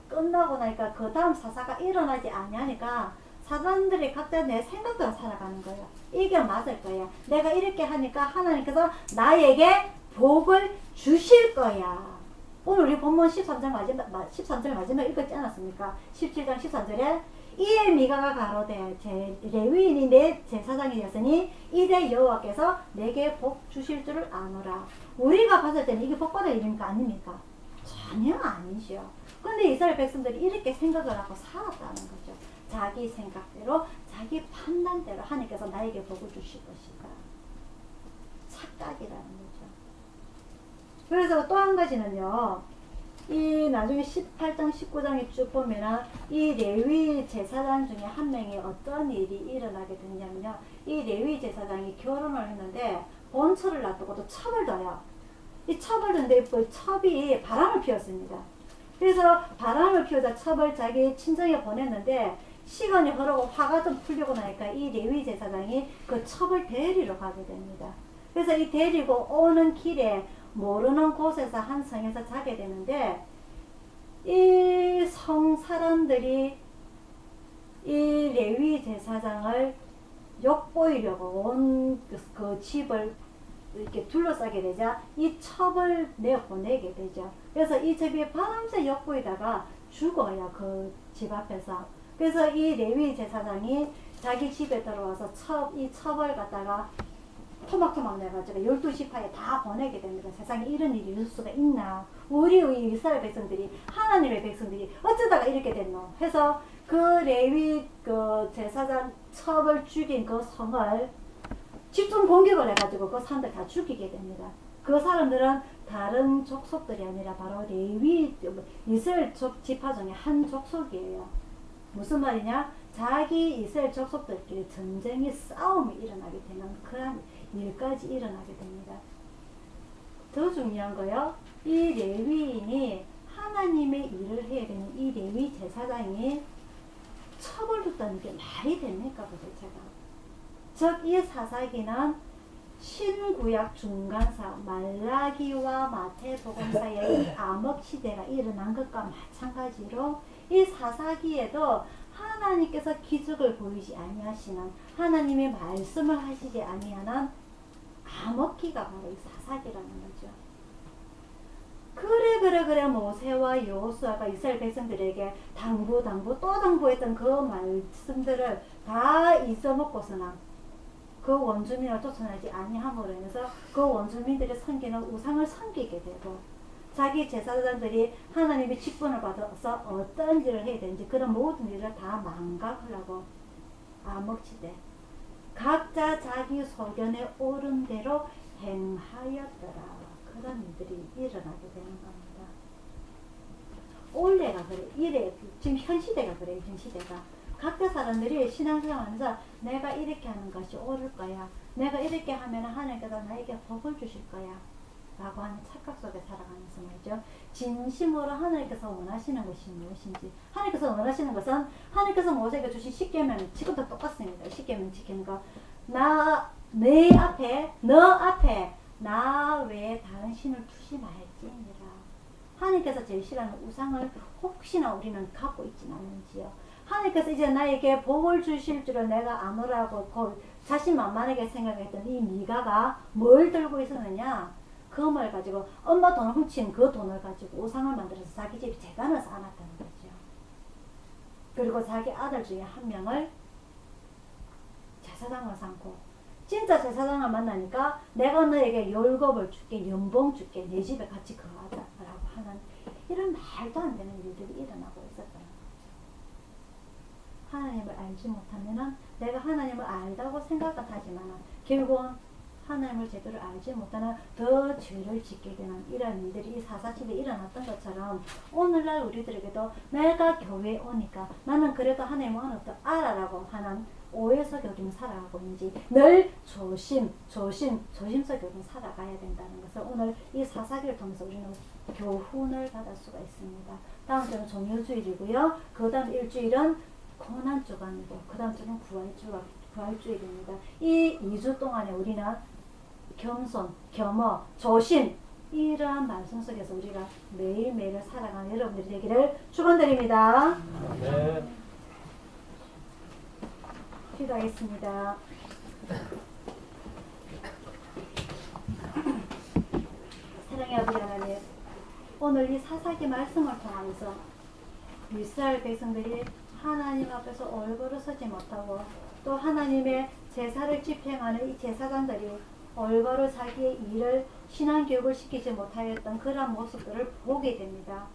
끝나고 나니까 그 다음 사사가 일어나지 아니하니까 사람들이 각자 내 생각대로 살아가는 거예요. 이게 맞을 거야. 내가 이렇게 하니까 하나님께서 나에게 복을 주실 거야. 오늘 우리 본문 13절 마지막 읽었지 않았습니까? 17장 13절에 이에 미가가 가로되 레위인이 내 제사장이 되었으니 이제 여호와께서 내게 복 주실 줄을 아노라. 우리가 봤을 때는 이게 복받을 일입니까? 아닙니까? 전혀 아니죠. 근데 이스라엘 백성들이 이렇게 생각을 하고 살았다는 거죠. 자기 생각대로 자기 판단대로 하나님께서 나에게 복을 주실 것이다. 착각이라는 거죠. 그래서 또 한 가지는요, 이 나중에 18장 19장에 쭉 보면은 이 레위 제사장 중에 한 명이 어떤 일이 일어나게 됐냐면요, 이 레위 제사장이 결혼을 했는데 본처를 놔두고도 첩을 둬요. 이 첩을 뒀는데 그 첩이 바람을 피웠습니다. 그래서 바람을 피우다 첩을 자기 친정에 보냈는데 시간이 흐르고 화가 좀 풀리고 나니까 이 레위 제사장이 그 첩을 데리러 가게 됩니다. 그래서 이 데리고 오는 길에 모르는 곳에서 한 성에서 자게 되는데 이 성 사람들이 이 레위 제사장을 욕보이려고 온 그 집을 이렇게 둘러싸게 되자 이 첩을 내보내게 되죠. 그래서 이 첩이 밤새 욕보이다가 죽어요. 그 집 앞에서. 그래서 이 레위 제사장이 자기 집에 들어와서 이 첩을 갖다가 토막토막 내가지고 12지파에 다 보내게 됩니다. 세상에 이런 일이 있을 수가 있나. 우리 이스라엘 백성들이, 하나님의 백성들이 어쩌다가 이렇게 됐노 해서 그 레위 그 제사장 첩을 죽인 그 성을 집중 공격을 해가지고 그 사람들 다 죽이게 됩니다. 그 사람들은 다른 족속들이 아니라 바로 레위 이스라엘 지파 중에 한 족속이에요. 무슨 말이냐? 자기 이스라엘 족속들끼리 전쟁이 싸움이 일어나게 되는 그런 일까지 일어나게 됩니다. 더 중요한 거요, 이 레위인이 하나님의 일을 해야 되는 이 레위 제사장이 첩을 뒀다는 게 말이 됩니까 도대체가? 즉 이 사사기는 신구약 중간사 말라기와 마태복음 사이에 암흑 시대가 일어난 것과 마찬가지로 이 사사기에도 하나님께서 기적을 보이지 아니하시는, 하나님의 말씀을 하시지 아니하는 암흑기가 바로 이 사사기라는 거죠. 그래 모세와 여호수아가 이스라엘 백성들에게 당부 또 당부했던 그 말씀들을 다 잊어먹고서는 그 원주민을 쫓아내지 아니함으로 인해서 그 원주민들이 섬기는 우상을 섬기게 되고, 자기 제사장들이 하나님의 직분을 받아서 어떤 일을 해야 되는지 그런 모든 일을 다 망각하려고 암흑시대 각자 자기 소견에 옳은 대로 행하였더라. 그런 일들이 일어나게 되는 겁니다. 올해가 그래. 이래 지금 현 시대가 그래. 현 시대가 각자 사람들이 신앙생활하면서 내가 이렇게 하는 것이 옳을 거야. 내가 이렇게 하면 하나님께서 나에게 복을 주실 거야. 라고 하는 착각 속에 살아가면서 말이죠. 진심으로 하나님께서 원하시는 것이 무엇인지. 하나님께서 원하시는 것은 하나님께서 모세에게 주신 십계명 지금도 똑같습니다. 십계명 지키는 거. 내 앞에 너 앞에 나 외에 다른 신을 두지 말지니라. 하나님께서 제일 싫어하는 우상을 혹시나 우리는 갖고 있진 않는지요. 하나님께서 이제 나에게 복을 주실 줄을 내가 아노라고 자신만만하게 생각했던 이 미가가 뭘 들고 있었느냐. 금을 가지고 엄마 돈을 훔친 그 돈을 가지고 우상을 만들어서 자기 집에 제단을 쌓아놨다는 거죠. 그리고 자기 아들 중에 한 명을 제사장을 삼고 진짜 제사장을 만나니까 내가 너에게 월급을 줄게, 연봉 줄게, 내 집에 같이 거하자 라고 하는 이런 말도 안 되는 일들이 일어나고 있었다는 거죠. 하나님을 알지 못하면 내가 하나님을 알다고 생각은 하지만 결국은 하나님을 제대로 알지 못하는 더 죄를 짓게 되는 이런 일들이 이 사사시대에 일어났던 것처럼 오늘날 우리들에게도 내가 교회에 오니까 나는 그래도 하나님을 어느 정도 알아라고 하는 오해 속에 우리는 살아가고 있는지 늘 조심스럽게 우리는 살아가야 된다는 것을 오늘 이 사사기를 통해서 우리는 교훈을 받을 수가 있습니다. 다음 주는 종료주일이고요. 그 다음 일주일은 고난주간이고 그 다음 주는 부활주일입니다. 이 2주 동안에 우리는 겸손, 겸허, 조심 이러한 말씀 속에서 우리가 매일매일 살아가는 여러분들이 되기를 축원드립니다. 네. 기도하겠습니다. 사랑의 아버지 하나님, 오늘 이 사사기 말씀을 통하면서 이스라엘 백성들이 하나님 앞에서 올바로 서지 못하고 또 하나님의 제사를 집행하는 이 제사장들이 올바로 자기의 일을 신앙교육을 시키지 못하였던 그런 모습들을 보게 됩니다.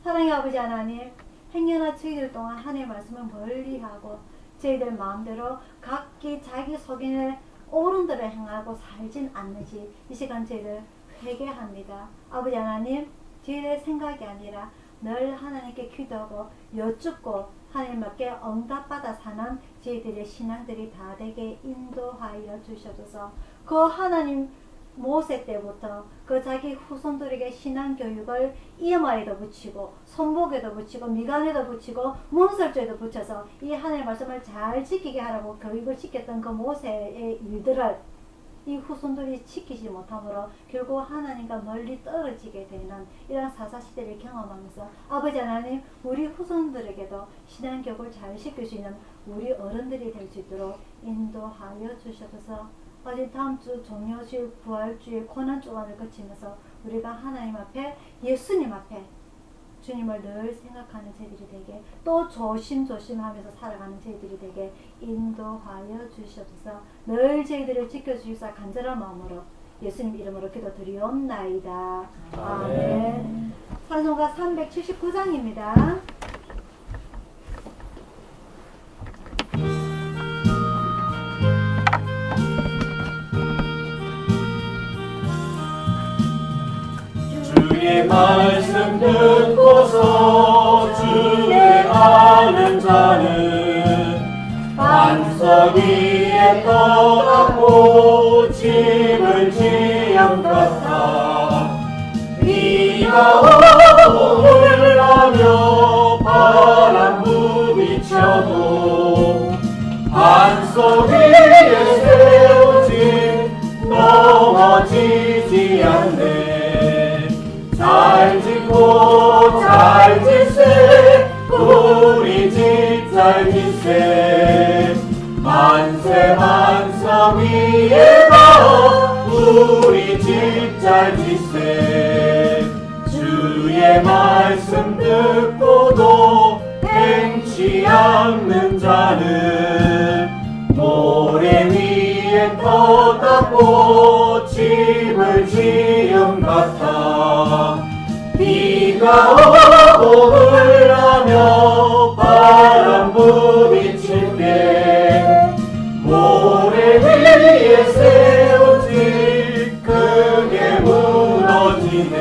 사랑의 아버지 하나님, 행여나 저희들 동안 하나님의 말씀을 멀리하고 저희들 마음대로 각기 자기 속인의 옳은 대로 행하고 살진 않는지 이 시간 저희들 회개합니다. 아버지 하나님, 저희들의 생각이 아니라 늘 하나님께 기도하고 여쭙고 하나님께 응답받아 사는 저희들의 신앙들이 다 되게 인도하여 주셔서 그 하나님 모세 때부터 그 자기 후손들에게 신앙교육을 이마에도 붙이고 손목에도 붙이고 미간에도 붙이고 문설주에도 붙여서 이 하나님의 말씀을 잘 지키게 하라고 교육을 시켰던 그 모세의 일들을 이 후손들이 지키지 못함으로 결국 하나님과 멀리 떨어지게 되는 이런 사사시대를 경험하면서 아버지 하나님, 우리 후손들에게도 신앙교육을 잘 시킬 수 있는 우리 어른들이 될 수 있도록 인도하여 주셔서 어제 다음 주 종료주일, 부활주일, 고난주간을 거치면서 우리가 하나님 앞에, 예수님 앞에 주님을 늘 생각하는 저희들이 되게 또 조심조심하면서 살아가는 저희들이 되게 인도하여 주시옵소서. 늘 저희들을 지켜주시사 간절한 마음으로 예수님 이름으로 기도드리옵나이다. 아멘. 찬송가 379장입니다. 주의 말씀 듣고서 주를 아는 자는 반석 위에 떠났고 집을 지은 같아. 비가 오고 물나며 바람 부딪혀도 반석 위에 세운 집 넘어지지 않네. 잘 짓고 잘 짓세 우리 집 잘 짓세. 만세 반석 위에다 우리 집 잘 짓세. 주의 말씀 듣고도 행치 않는 자는 모래 위에 떠났고 집을 지은 같아. 비가 오고 물나며 바람 부딪힐 때 모래 위에 세운 집 크게 무너지네.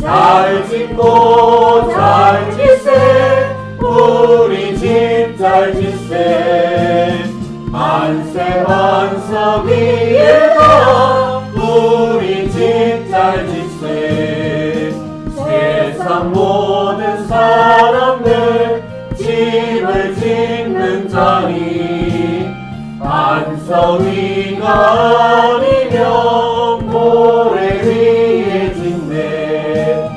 잘 짓고 잘 짓세 우리 집 잘 짓세 만세 만석 위에다 우리 집 잘 짓세 세상 모든 사람들 집을 짓는 자니 반석 위가 아니면 모래 위에 짓네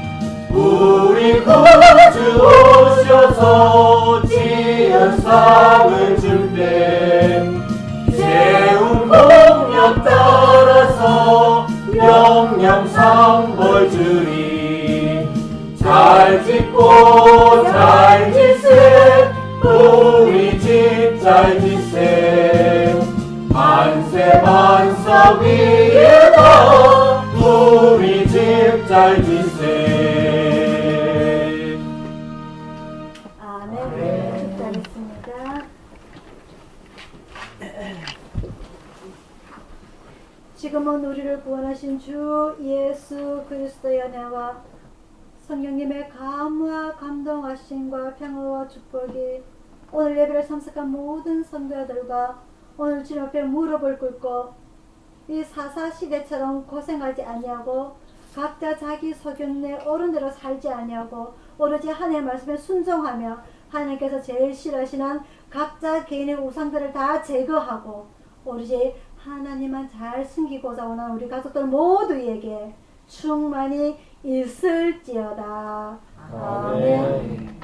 우리 구주 오셔서 지은 상을 줄때 세운 공력 따라서 영영상 벌 주리 잘 짓고 잘 짓세 우리 집 잘 짓세 만세 만석 위에다 우리 집 잘 짓세 아멘. 축하드립니다. 지금은 우리를 구원하신 주 예수 그리스도의 은혜와 성령님의 감화 감동하심과 평화와 축복이 오늘 예배를 참석한 모든 성도들과 오늘 주님 앞에 무릎을 꿇고 이 사사시대처럼 고생하지 아니하고 각자 자기 소견내 어른대로 살지 아니하고 오로지 하나님의 말씀에 순종하며 하나님께서 제일 싫어하시는 각자 개인의 우상들을 다 제거하고 오로지 하나님만 잘 숨기고자 오는 우리 가족들 모두에게 충만히 있을지어다. 아멘.